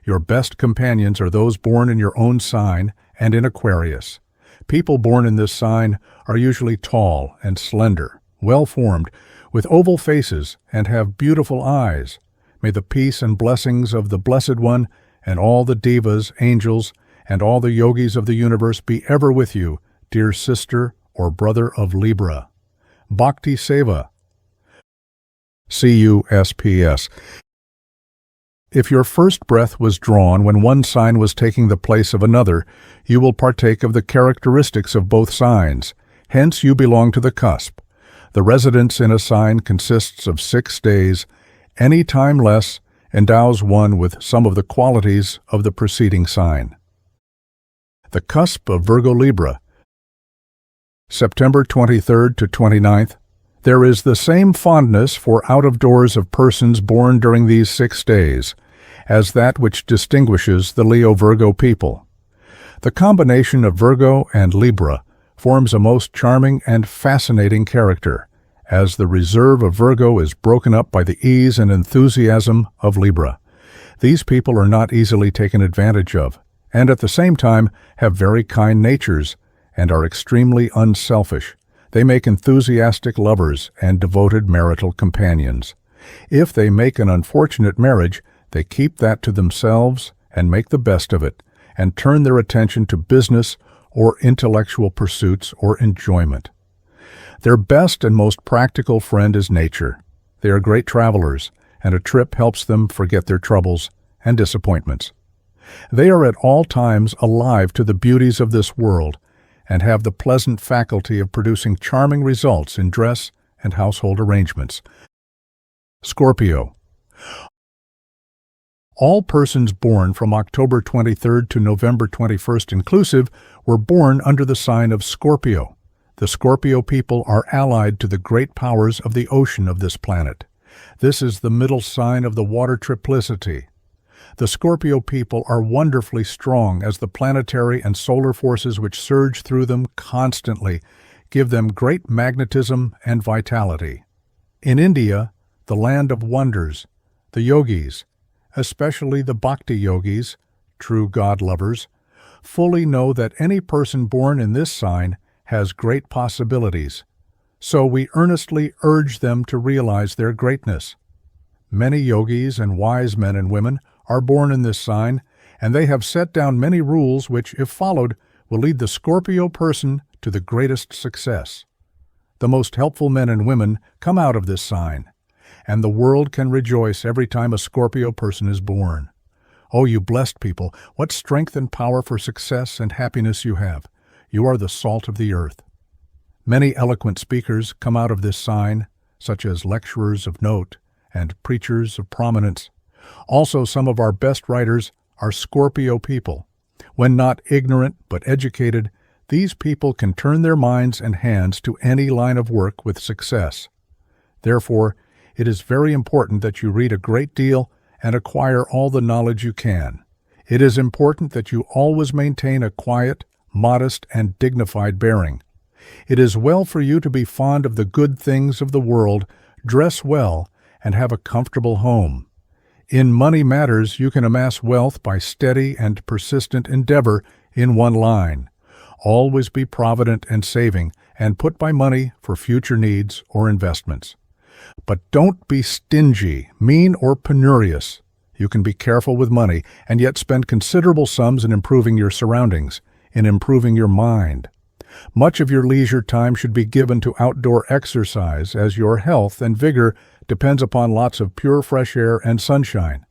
Your best companions are those born in your own sign and in Aquarius. People born in this sign are usually tall and slender, well-formed, with oval faces, and have beautiful eyes. May the peace and blessings of the Blessed One and all the devas, angels, and all the yogis of the universe be ever with you, dear sister or brother of Libra. Bhakti Seva. CUSPS. If your first breath was drawn when one sign was taking the place of another, you will partake of the characteristics of both signs. Hence you belong to the cusp. The residence in a sign consists of 6 days. Any time less endows one with some of the qualities of the preceding sign. The cusp of Virgo Libra. September 23rd to 29th. There is the same fondness for out-of-doors of persons born during these 6 days as that which distinguishes the Leo-Virgo people. The combination of Virgo and Libra forms a most charming and fascinating character, as the reserve of Virgo is broken up by the ease and enthusiasm of Libra. These people are not easily taken advantage of, and at the same time have very kind natures and are extremely unselfish. They make enthusiastic lovers and devoted marital companions. If they make an unfortunate marriage, they keep that to themselves and make the best of it, and turn their attention to business or intellectual pursuits or enjoyment. Their best and most practical friend is nature. They are great travelers, and a trip helps them forget their troubles and disappointments. They are at all times alive to the beauties of this world, and have the pleasant faculty of producing charming results in dress and household arrangements. Scorpio. All persons born from October 23rd to November 21st inclusive were born under the sign of Scorpio. The Scorpio people are allied to the great powers of the ocean of this planet. This is the middle sign of the water triplicity. The Scorpio people are wonderfully strong, as the planetary and solar forces which surge through them constantly give them great magnetism and vitality. In India, the land of wonders, the yogis, especially the Bhakti yogis, true God lovers, fully know that any person born in this sign has great possibilities, so we earnestly urge them to realize their greatness. Many yogis and wise men and women are born in this sign, and they have set down many rules which, if followed, will lead the Scorpio person to the greatest success. The most helpful men and women come out of this sign, and the world can rejoice every time a Scorpio person is born. Oh, you blessed people, what strength and power for success and happiness you have. You are the salt of the earth. Many eloquent speakers come out of this sign, such as lecturers of note and preachers of prominence. Also, some of our best writers are Scorpio people. When not ignorant but educated, these people can turn their minds and hands to any line of work with success. Therefore, it is very important that you read a great deal and acquire all the knowledge you can. It is important that you always maintain a quiet, modest, and dignified bearing. It is well for you to be fond of the good things of the world, dress well, and have a comfortable home. In money matters, you can amass wealth by steady and persistent endeavor in one line. Always be provident and saving, and put by money for future needs or investments. But don't be stingy, mean, or penurious. You can be careful with money and yet spend considerable sums in improving your surroundings, in improving your mind. Much of your leisure time should be given to outdoor exercise, as your health and vigor depends upon lots of pure fresh air and sunshine.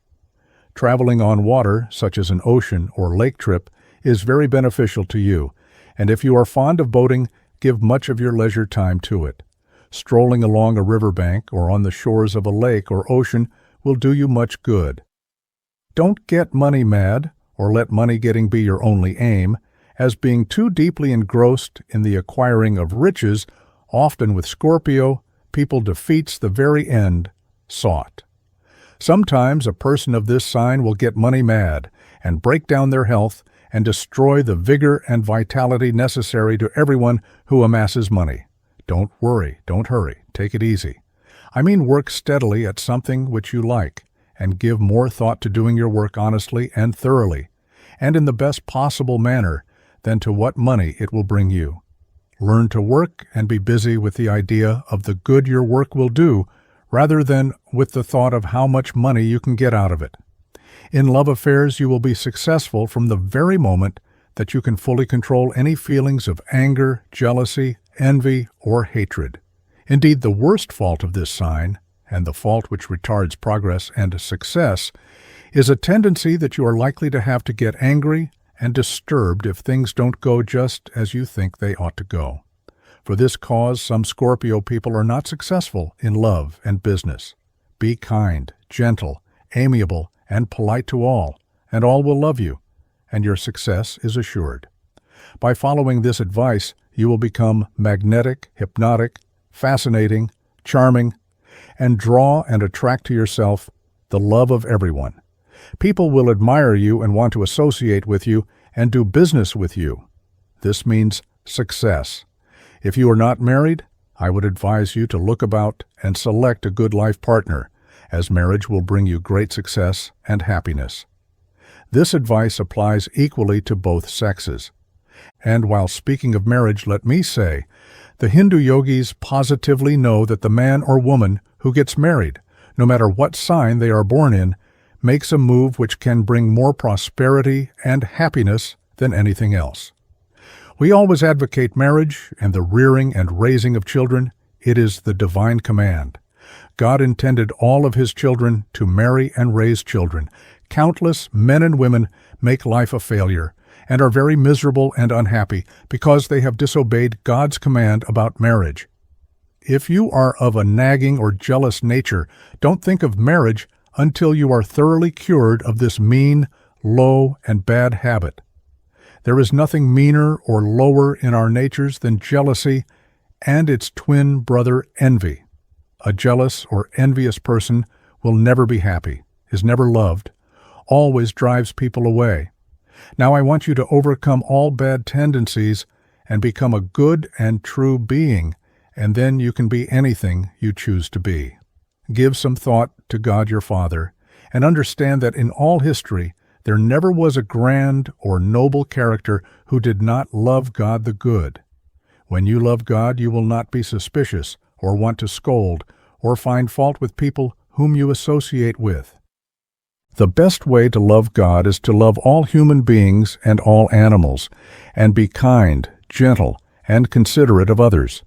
Traveling on water, such as an ocean or lake trip, is very beneficial to you, and if you are fond of boating, give much of your leisure time to it. Strolling along a riverbank or on the shores of a lake or ocean will do you much good. Don't get money mad, or let money getting be your only aim, as being too deeply engrossed in the acquiring of riches, often with Scorpio, people defeats the very end sought. Sometimes a person of this sign will get money mad and break down their health and destroy the vigor and vitality necessary to everyone who amasses money. Don't worry, don't hurry, take it easy. I mean, work steadily at something which you like, and give more thought to doing your work honestly and thoroughly, and in the best possible manner, than to what money it will bring you. Learn to work and be busy with the idea of the good your work will do, rather than with the thought of how much money you can get out of it. In love affairs, you will be successful from the very moment that you can fully control any feelings of anger, jealousy, envy, or hatred. Indeed, the worst fault of this sign, and the fault which retards progress and success, is a tendency that you are likely to have to get angry and disturbed if things don't go just as you think they ought to go. For this cause, some Scorpio people are not successful in love and business. Be kind, gentle, amiable, and polite to all, and all will love you, and your success is assured. By following this advice, you will become magnetic, hypnotic, fascinating, charming, and draw and attract to yourself the love of everyone. People will admire you and want to associate with you and do business with you. This means success. If you are not married, I would advise you to look about and select a good life partner, as marriage will bring you great success and happiness. This advice applies equally to both sexes. And while speaking of marriage, let me say, the Hindu yogis positively know that the man or woman who gets married, no matter what sign they are born in, makes a move which can bring more prosperity and happiness than anything else. We always advocate marriage and the rearing and raising of children. It is the divine command. God intended all of His children to marry and raise children. Countless men and women make life a failure and are very miserable and unhappy because they have disobeyed God's command about marriage. If you are of a nagging or jealous nature, don't think of marriage until you are thoroughly cured of this mean, low, and bad habit. There is nothing meaner or lower in our natures than jealousy and its twin brother, envy. A jealous or envious person will never be happy, is never loved, always drives people away. Now I want you to overcome all bad tendencies and become a good and true being, and then you can be anything you choose to be. Give some thought to God your Father, and understand that in all history there never was a grand or noble character who did not love God the good. When you love God, you will not be suspicious or want to scold or find fault with people whom you associate with. The best way to love God is to love all human beings and all animals, and be kind, gentle, and considerate of others.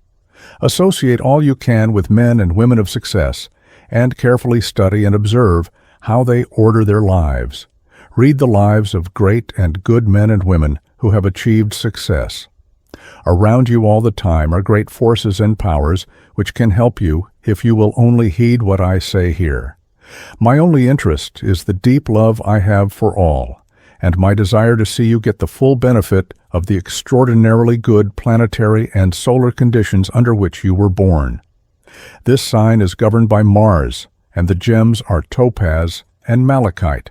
Associate all you can with men and women of success, and carefully study and observe how they order their lives. Read the lives of great and good men and women who have achieved success. Around you all the time are great forces and powers which can help you if you will only heed what I say here. My only interest is the deep love I have for all, and my desire to see you get the full benefit of the extraordinarily good planetary and solar conditions under which you were born. This sign is governed by Mars, and the gems are topaz and malachite.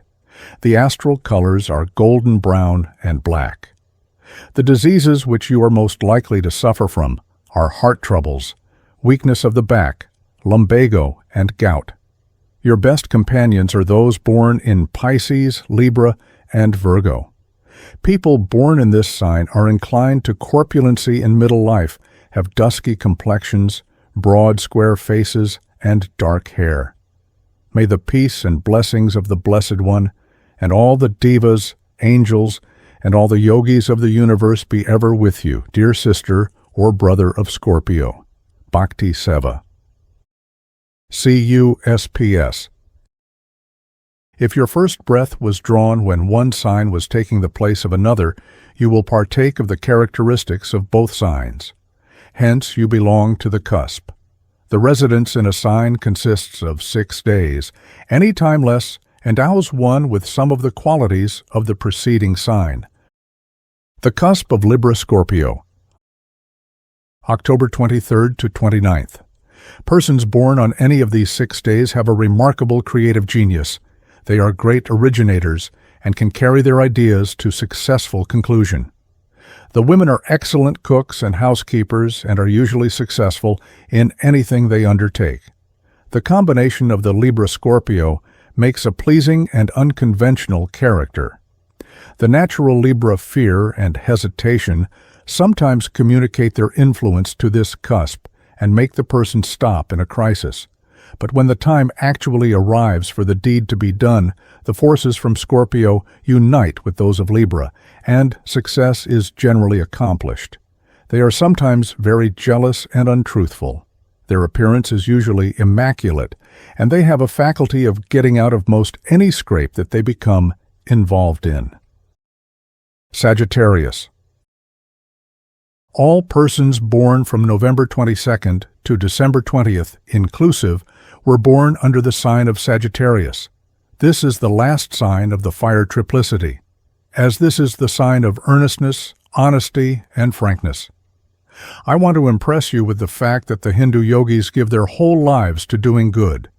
The astral colors are golden brown and black. The diseases which you are most likely to suffer from are heart troubles, weakness of the back, lumbago, and gout. Your best companions are those born in Pisces, Libra, and Virgo. People born in this sign are inclined to corpulency in middle life have dusky complexions, broad square faces, and dark hair. May the peace and blessings of the Blessed One, and all the devas, angels, and all the yogis of the universe be ever with you, dear sister or brother of Scorpio. Bhakti Seva. CUSPS. If your first breath was drawn when one sign was taking the place of another, you will partake of the characteristics of both signs. Hence, you belong to the cusp. The residence in a sign consists of 6 days. Any time less endows one with some of the qualities of the preceding sign. The cusp of Libra Scorpio. October 23rd to 29th. Persons born on any of these 6 days have a remarkable creative genius. They are great originators and can carry their ideas to successful conclusion. The women are excellent cooks and housekeepers and are usually successful in anything they undertake. The combination of the Libra Scorpio makes a pleasing and unconventional character. The natural Libra fear and hesitation sometimes communicate their influence to this cusp and make the person stop in a crisis. But when the time actually arrives for the deed to be done, the forces from Scorpio unite with those of Libra, and success is generally accomplished. They are sometimes very jealous and untruthful. Their appearance is usually immaculate, and they have a faculty of getting out of most any scrape that they become involved in. Sagittarius. All persons born from November 22nd to December 20th, inclusive, were born under the sign of Sagittarius. This is the last sign of the fire triplicity, as this is the sign of earnestness, honesty, and frankness. I want to impress you with the fact that the Hindu yogis give their whole lives to doing good,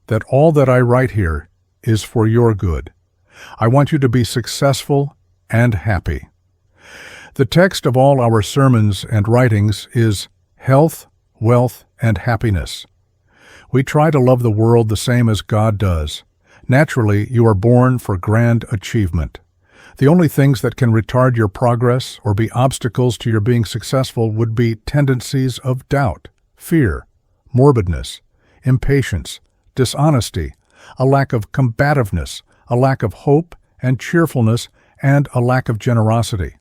that all that I write here is for your good. I want you to be successful and happy. The text of all our sermons and writings is health, wealth, and happiness. We try to love the world the same as God does. Naturally, you are born for grand achievement. The only things that can retard your progress or be obstacles to your being successful would be tendencies of doubt, fear, morbidness, impatience, dishonesty, a lack of combativeness, a lack of hope and cheerfulness, and a lack of generosity.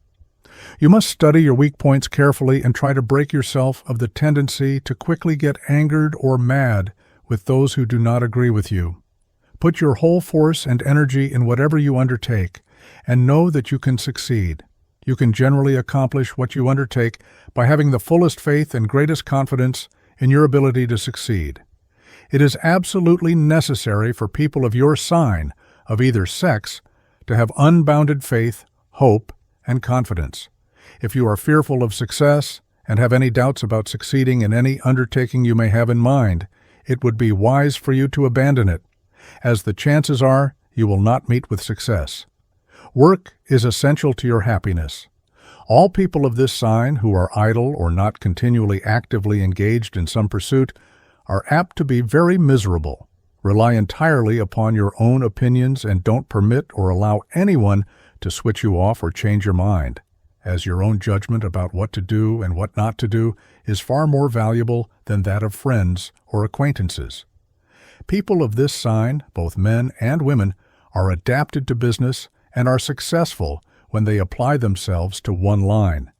You must study your weak points carefully and try to break yourself of the tendency to quickly get angered or mad with those who do not agree with you. Put your whole force and energy in whatever you undertake, and know that you can succeed. You can generally accomplish what you undertake by having the fullest faith and greatest confidence in your ability to succeed. It is absolutely necessary for people of your sign, of either sex, to have unbounded faith, hope, and confidence. If you are fearful of success and have any doubts about succeeding in any undertaking you may have in mind, it would be wise for you to abandon it, as the chances are you will not meet with success. Work is essential to your happiness. All people of this sign who are idle or not continually actively engaged in some pursuit are apt to be very miserable. Rely entirely upon your own opinions and don't permit or allow anyone to switch you off or change your mind, as your own judgment about what to do and what not to do is far more valuable than that of friends or acquaintances. People of this sign, both men and women, are adapted to business and are successful when they apply themselves to one line.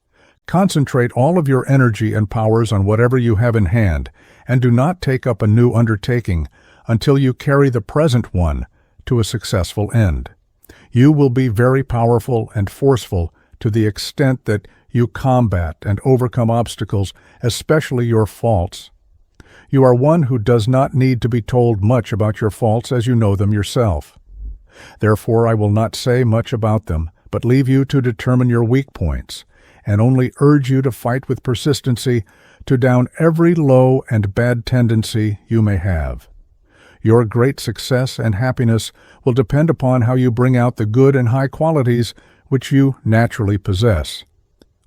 Concentrate all of your energy and powers on whatever you have in hand, and do not take up a new undertaking until you carry the present one to a successful end. You will be very powerful and forceful to the extent that you combat and overcome obstacles, especially your faults. You are one who does not need to be told much about your faults as you know them yourself. Therefore, I will not say much about them, but leave you to determine your weak points, and only urge you to fight with persistency to down every low and bad tendency you may have. Your great success and happiness will depend upon how you bring out the good and high qualities which you naturally possess.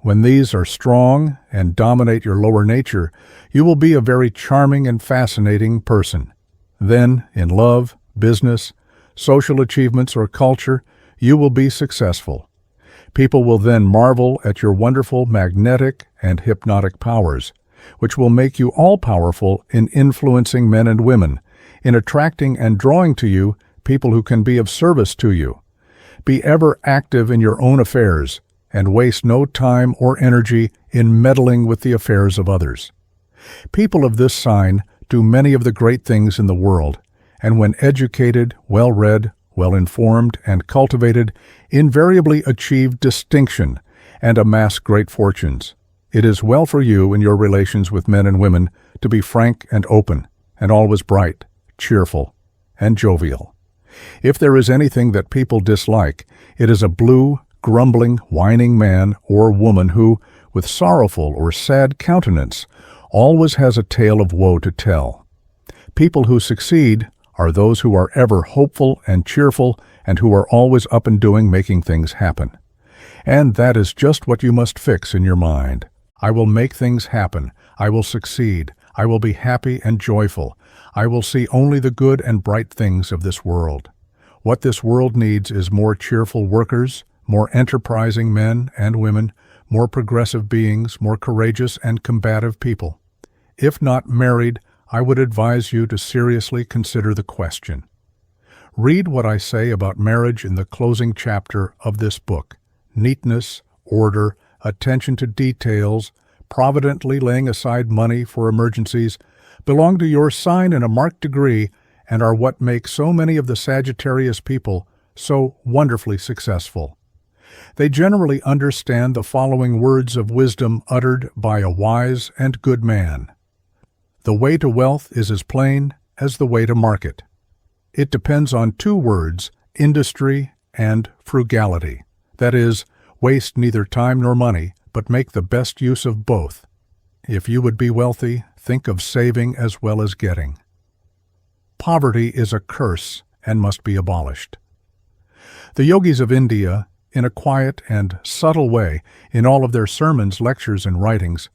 When these are strong and dominate your lower nature, you will be a very charming and fascinating person. Then, in love, business, social achievements, or culture, you will be successful. People will then marvel at your wonderful magnetic and hypnotic powers, which will make you all-powerful in influencing men and women, in attracting and drawing to you people who can be of service to you. Be ever active in your own affairs, and waste no time or energy in meddling with the affairs of others. People of this sign do many of the great things in the world, and when educated, well-read, well-informed, and cultivated, invariably achieve distinction and amass great fortunes. It is well for you in your relations with men and women to be frank and open, and always bright, cheerful, and jovial. If there is anything that people dislike, it is a blue, grumbling, whining man or woman who, with sorrowful or sad countenance, always has a tale of woe to tell. People who succeed are those who are ever hopeful and cheerful and who are always up and doing, making things happen. And that is just what you must fix in your mind. I will make things happen. I will succeed. I will be happy and joyful. I will see only the good and bright things of this world. What this world needs is more cheerful workers, more enterprising men and women, more progressive beings, more courageous and combative people. If not married, I would advise you to seriously consider the question. Read what I say about marriage in the closing chapter of this book. Neatness, order, attention to details, providently laying aside money for emergencies, belong to your sign in a marked degree and are what make so many of the Sagittarius people so wonderfully successful. They generally understand the following words of wisdom uttered by a wise and good man. The way to wealth is as plain as the way to market. It depends on two words, industry and frugality. That is, waste neither time nor money, but make the best use of both. If you would be wealthy, think of saving as well as getting. Poverty is a curse and must be abolished. The yogis of India, in a quiet and subtle way, in all of their sermons, lectures, and writings,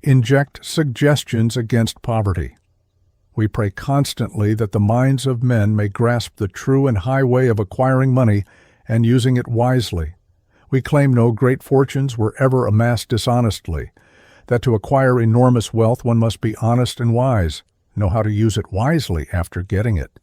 inject suggestions against poverty. We pray constantly that the minds of men may grasp the true and high way of acquiring money and using it wisely. We claim no great fortunes were ever amassed dishonestly, that to acquire enormous wealth one must be honest and wise, know how to use it wisely after getting it.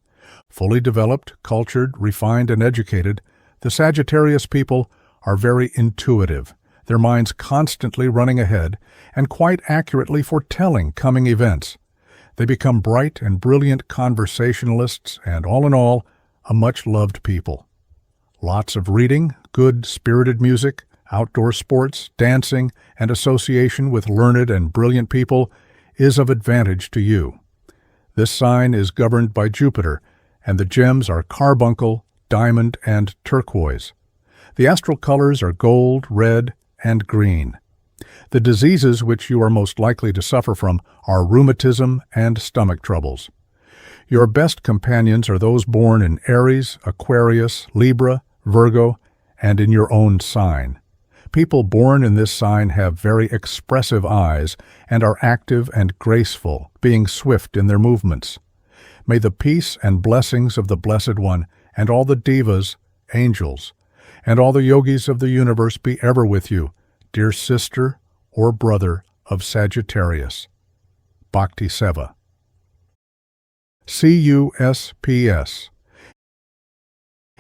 Fully developed, cultured, refined, and educated, the Sagittarius people are very intuitive, their minds constantly running ahead and quite accurately foretelling coming events. They become bright and brilliant conversationalists and, all in all, a much-loved people. Lots of reading, good, spirited music, outdoor sports, dancing, and association with learned and brilliant people is of advantage to you. This sign is governed by Jupiter, and the gems are carbuncle, diamond, and turquoise. The astral colors are gold, red, and green. The diseases which you are most likely to suffer from are rheumatism and stomach troubles. Your best companions are those born in Aries, Aquarius, Libra, Virgo, and in your own sign. People born in this sign have very expressive eyes and are active and graceful, being swift in their movements. May the peace and blessings of the Blessed One and all the devas, angels, and all the yogis of the universe be ever with you, dear sister or brother of Sagittarius. Bhakti Seva. CUSPS.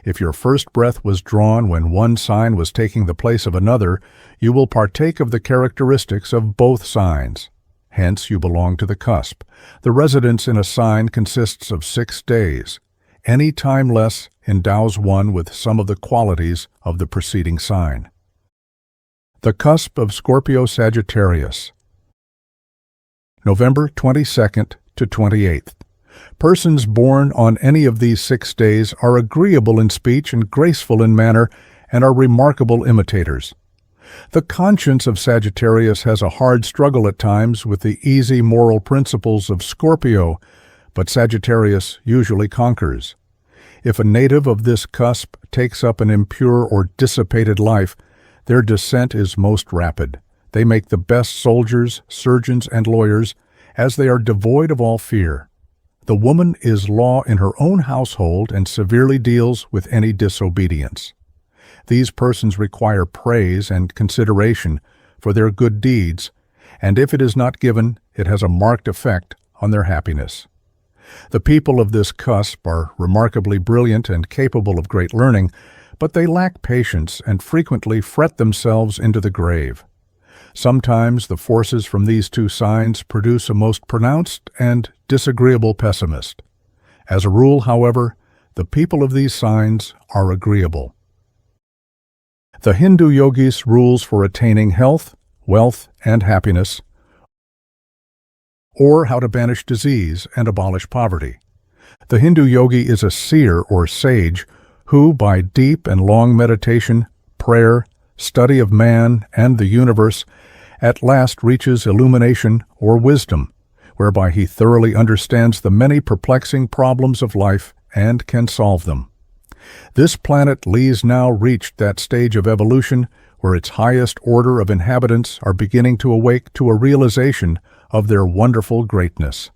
If your first breath was drawn when one sign was taking the place of another, you will partake of the characteristics of both signs. Hence, you belong to the cusp. The residence in a sign consists of 6 days. Any time less endows one with some of the qualities of the preceding sign. The cusp of Scorpio-Sagittarius. November 22nd to 28th. Persons born on any of these 6 days are agreeable in speech and graceful in manner and are remarkable imitators. The conscience of Sagittarius has a hard struggle at times with the easy moral principles of Scorpio, but Sagittarius usually conquers. If a native of this cusp takes up an impure or dissipated life, their descent is most rapid. They make the best soldiers, surgeons, and lawyers, as they are devoid of all fear. The woman is law in her own household and severely deals with any disobedience. These persons require praise and consideration for their good deeds, and if it is not given, it has a marked effect on their happiness. The people of this cusp are remarkably brilliant and capable of great learning, but they lack patience and frequently fret themselves into the grave. Sometimes the forces from these two signs produce a most pronounced and disagreeable pessimist. As a rule, however, the people of these signs are agreeable. The Hindu yogis' rules for attaining health, wealth, and happiness, or how to banish disease and abolish poverty. The Hindu yogi is a seer or sage who, by deep and long meditation, prayer, study of man and the universe, at last reaches illumination or wisdom, whereby he thoroughly understands the many perplexing problems of life and can solve them. This planet Lee's now reached that stage of evolution where its highest order of inhabitants are beginning to awake to a realization of their wonderful greatness.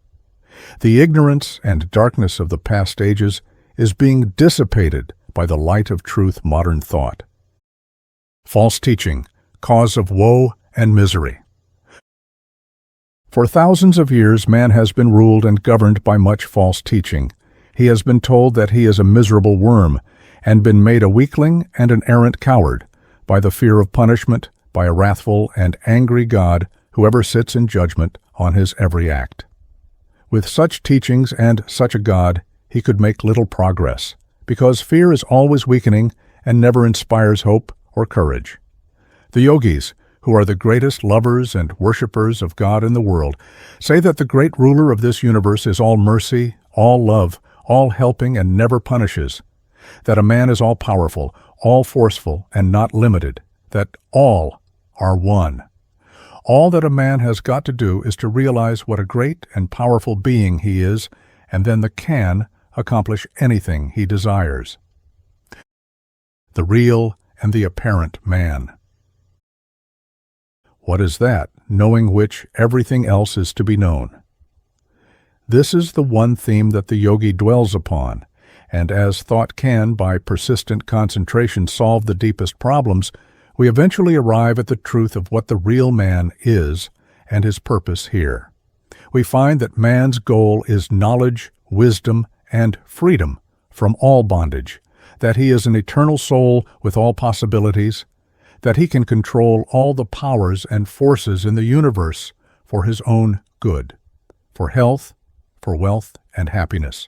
The ignorance and darkness of the past ages is being dissipated by the light of truth modern thought. False teaching, cause of woe and misery. For thousands of years, man has been ruled and governed by much false teaching. He has been told that he is a miserable worm, and been made a weakling and an arrant coward, by the fear of punishment, by a wrathful and angry God, whoever sits in judgment on his every act. With such teachings and such a God, he could make little progress, because fear is always weakening and never inspires hope or courage. The yogis, who are the greatest lovers and worshippers of God in the world, say that the great ruler of this universe is all mercy, all love, all helping, and never punishes, that a man is all-powerful, all-forceful, and not limited, that all are one. All that a man has got to do is to realize what a great and powerful being he is, and then can accomplish anything he desires. The real and the apparent man. What is that, knowing which everything else is to be known? This is the one theme that the yogi dwells upon, and as thought can, by persistent concentration, solve the deepest problems, we eventually arrive at the truth of what the real man is and his purpose here. We find that man's goal is knowledge, wisdom, and freedom from all bondage, that he is an eternal soul with all possibilities, that he can control all the powers and forces in the universe for his own good, for health, for wealth, and happiness.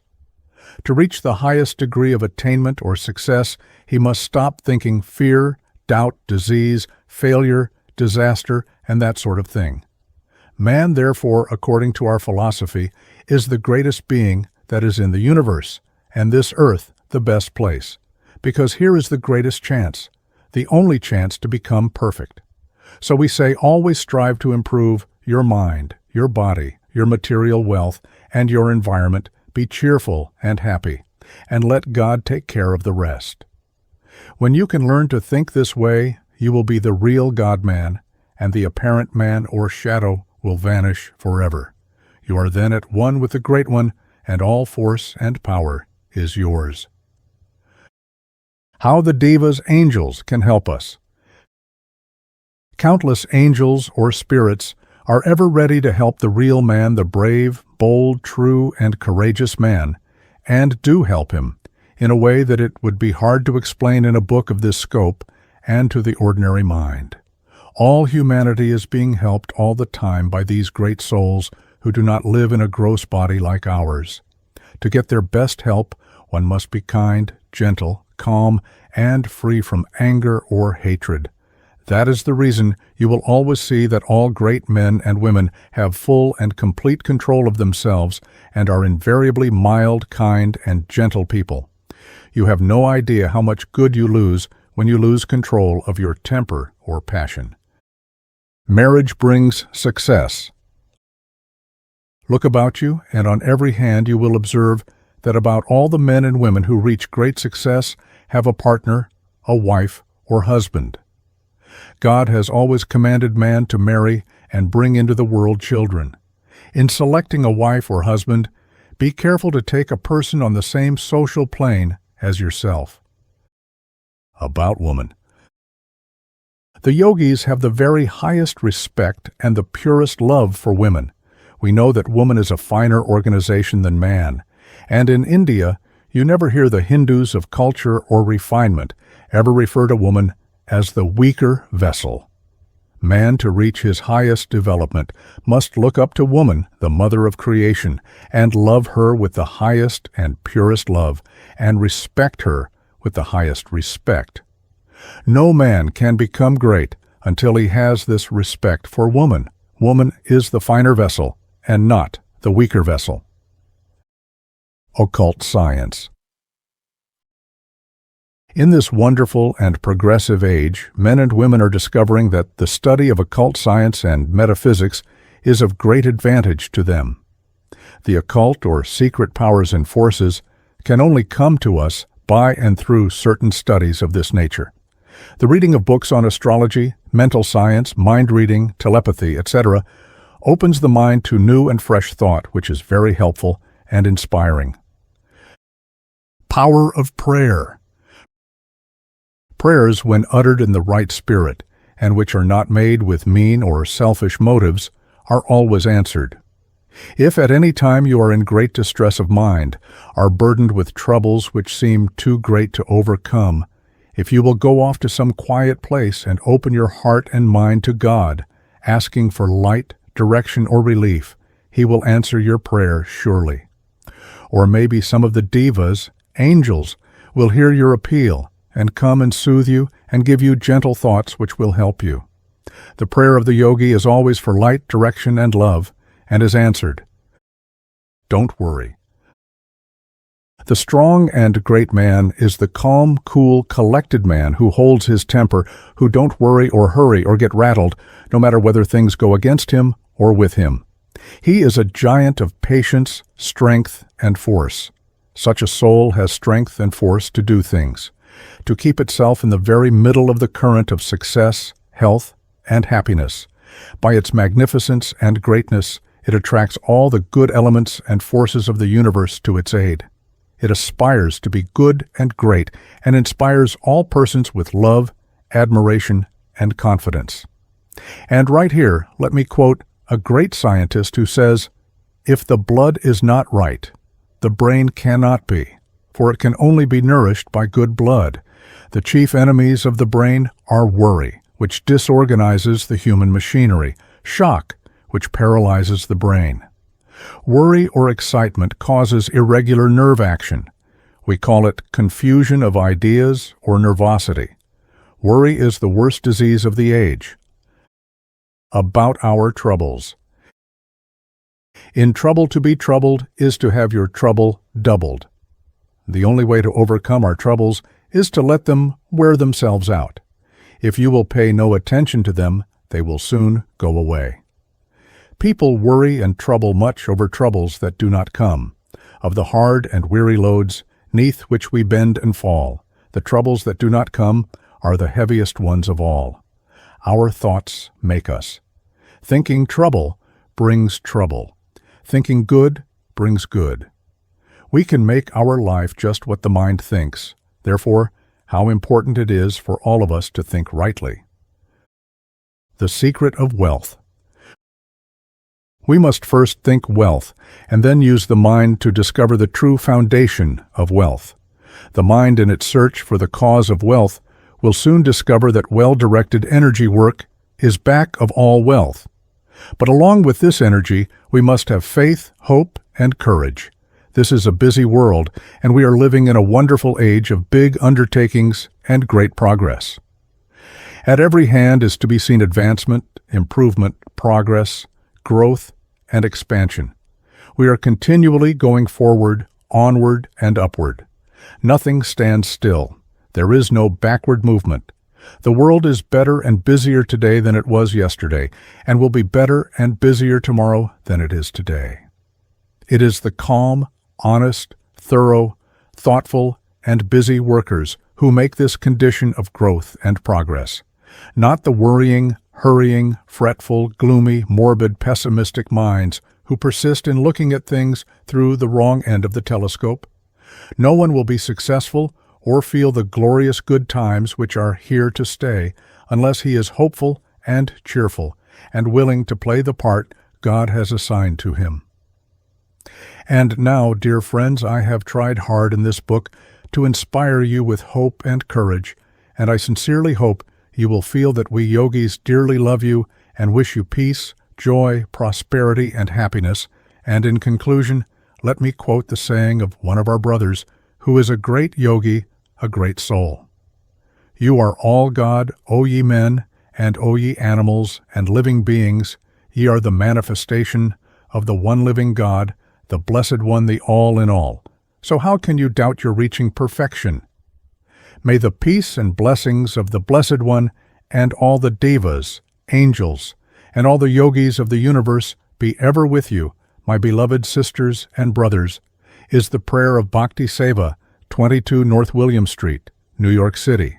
To reach the highest degree of attainment or success, he must stop thinking fear, doubt, disease, failure, disaster, and that sort of thing. Man, therefore, according to our philosophy, is the greatest being that is in the universe, and this earth the best place, because here is the greatest chance, the only chance to become perfect. So we say always strive to improve your mind, your body, your material wealth, and your environment. Be cheerful and happy, and let God take care of the rest. When you can learn to think this way, you will be the real God-man, and the apparent man or shadow will vanish forever. You are then at one with the Great One, and all force and power is yours. How the Devas, angels, can help us. Countless angels or spirits are ever ready to help the real man, the brave, bold, true, and courageous man, and do help him in a way that it would be hard to explain in a book of this scope and to the ordinary mind. All humanity is being helped all the time by these great souls who do not live in a gross body like ours. To get their best help, one must be kind, gentle, calm, and free from anger or hatred. That is the reason you will always see that all great men and women have full and complete control of themselves and are invariably mild, kind, and gentle people. You have no idea how much good you lose when you lose control of your temper or passion. Marriage brings success. Look about you, and on every hand you will observe that about all the men and women who reach great success have a partner, a wife, or husband. God has always commanded man to marry and bring into the world children. In selecting a wife or husband, be careful to take a person on the same social plane as yourself. about woman. The yogis have the very highest respect and the purest love for women. We know that woman is a finer organization than man, and in India, you never hear the Hindus of culture or refinement ever refer to woman as the weaker vessel. Man, to reach his highest development, must look up to woman, the mother of creation, and love her with the highest and purest love, and respect her with the highest respect. No man can become great until he has this respect for woman. Woman is the finer vessel, and not the weaker vessel. Occult science. In this wonderful and progressive age, men and women are discovering that the study of occult science and metaphysics is of great advantage to them. The occult or secret powers and forces can only come to us by and through certain studies of this nature. The reading of books on astrology, mental science, mind reading, telepathy, etc., opens the mind to new and fresh thought, which is very helpful and inspiring. Power of prayer. Prayers, when uttered in the right spirit, and which are not made with mean or selfish motives, are always answered. If at any time you are in great distress of mind, are burdened with troubles which seem too great to overcome, if you will go off to some quiet place and open your heart and mind to God, asking for light, direction, or relief, He will answer your prayer surely. Or maybe some of the devas, angels, will hear your appeal and come and soothe you and give you gentle thoughts which will help you. The prayer of the yogi is always for light, direction, and love, and is answered. Don't worry. The strong and great man is the calm, cool, collected man who holds his temper, who don't worry or hurry or get rattled, no matter whether things go against him or with him. He is a giant of patience, strength, and force. Such a soul has strength and force to do things, to keep itself in the very middle of the current of success, health, and happiness. By its magnificence and greatness, it attracts all the good elements and forces of the universe to its aid. It aspires to be good and great, and inspires all persons with love, admiration, and confidence. And right here, let me quote a great scientist who says, "If the blood is not right, the brain cannot be, for it can only be nourished by good blood. The chief enemies of the brain are worry, which disorganizes the human machinery, shock, which paralyzes the brain. Worry or excitement causes irregular nerve action. We call it confusion of ideas or nervosity. Worry is the worst disease of the age." About our troubles. In trouble to be troubled is to have your trouble doubled. The only way to overcome our troubles is to let them wear themselves out. If you will pay no attention to them, they will soon go away. People worry and trouble much over troubles that do not come. Of the hard and weary loads, 'neath which we bend and fall, the troubles that do not come are the heaviest ones of all. Our thoughts make us. Thinking trouble brings trouble. Thinking good brings good. We can make our life just what the mind thinks. Therefore, how important it is for all of us to think rightly. The secret of wealth. We must first think wealth, and then use the mind to discover the true foundation of wealth. The mind, in its search for the cause of wealth, will soon discover that well-directed energy work is back of all wealth. But along with this energy, we must have faith, hope, and courage. This is a busy world, and we are living in a wonderful age of big undertakings and great progress. At every hand is to be seen advancement, improvement, progress, growth, and expansion. We are continually going forward, onward, and upward. Nothing stands still. There is no backward movement. The world is better and busier today than it was yesterday, and will be better and busier tomorrow than it is today. It is the calm, honest, thorough, thoughtful, and busy workers who make this condition of growth and progress, not the worrying, hurrying, fretful, gloomy, morbid, pessimistic minds who persist in looking at things through the wrong end of the telescope. No one will be successful or feel the glorious good times which are here to stay unless he is hopeful and cheerful and willing to play the part God has assigned to him. And now, dear friends, I have tried hard in this book to inspire you with hope and courage, and I sincerely hope you will feel that we yogis dearly love you and wish you peace, joy, prosperity, and happiness. And in conclusion, let me quote the saying of one of our brothers, who is a great yogi, a great soul. You are all God, O ye men, and O ye animals and living beings. Ye are the manifestation of the one living God, the Blessed One, the all in all. So how can you doubt your reaching perfection? May the peace and blessings of the Blessed One and all the devas, angels, and all the yogis of the universe be ever with you, my beloved sisters and brothers, is the prayer of Bhakti Seva, 22 North William Street, New York City.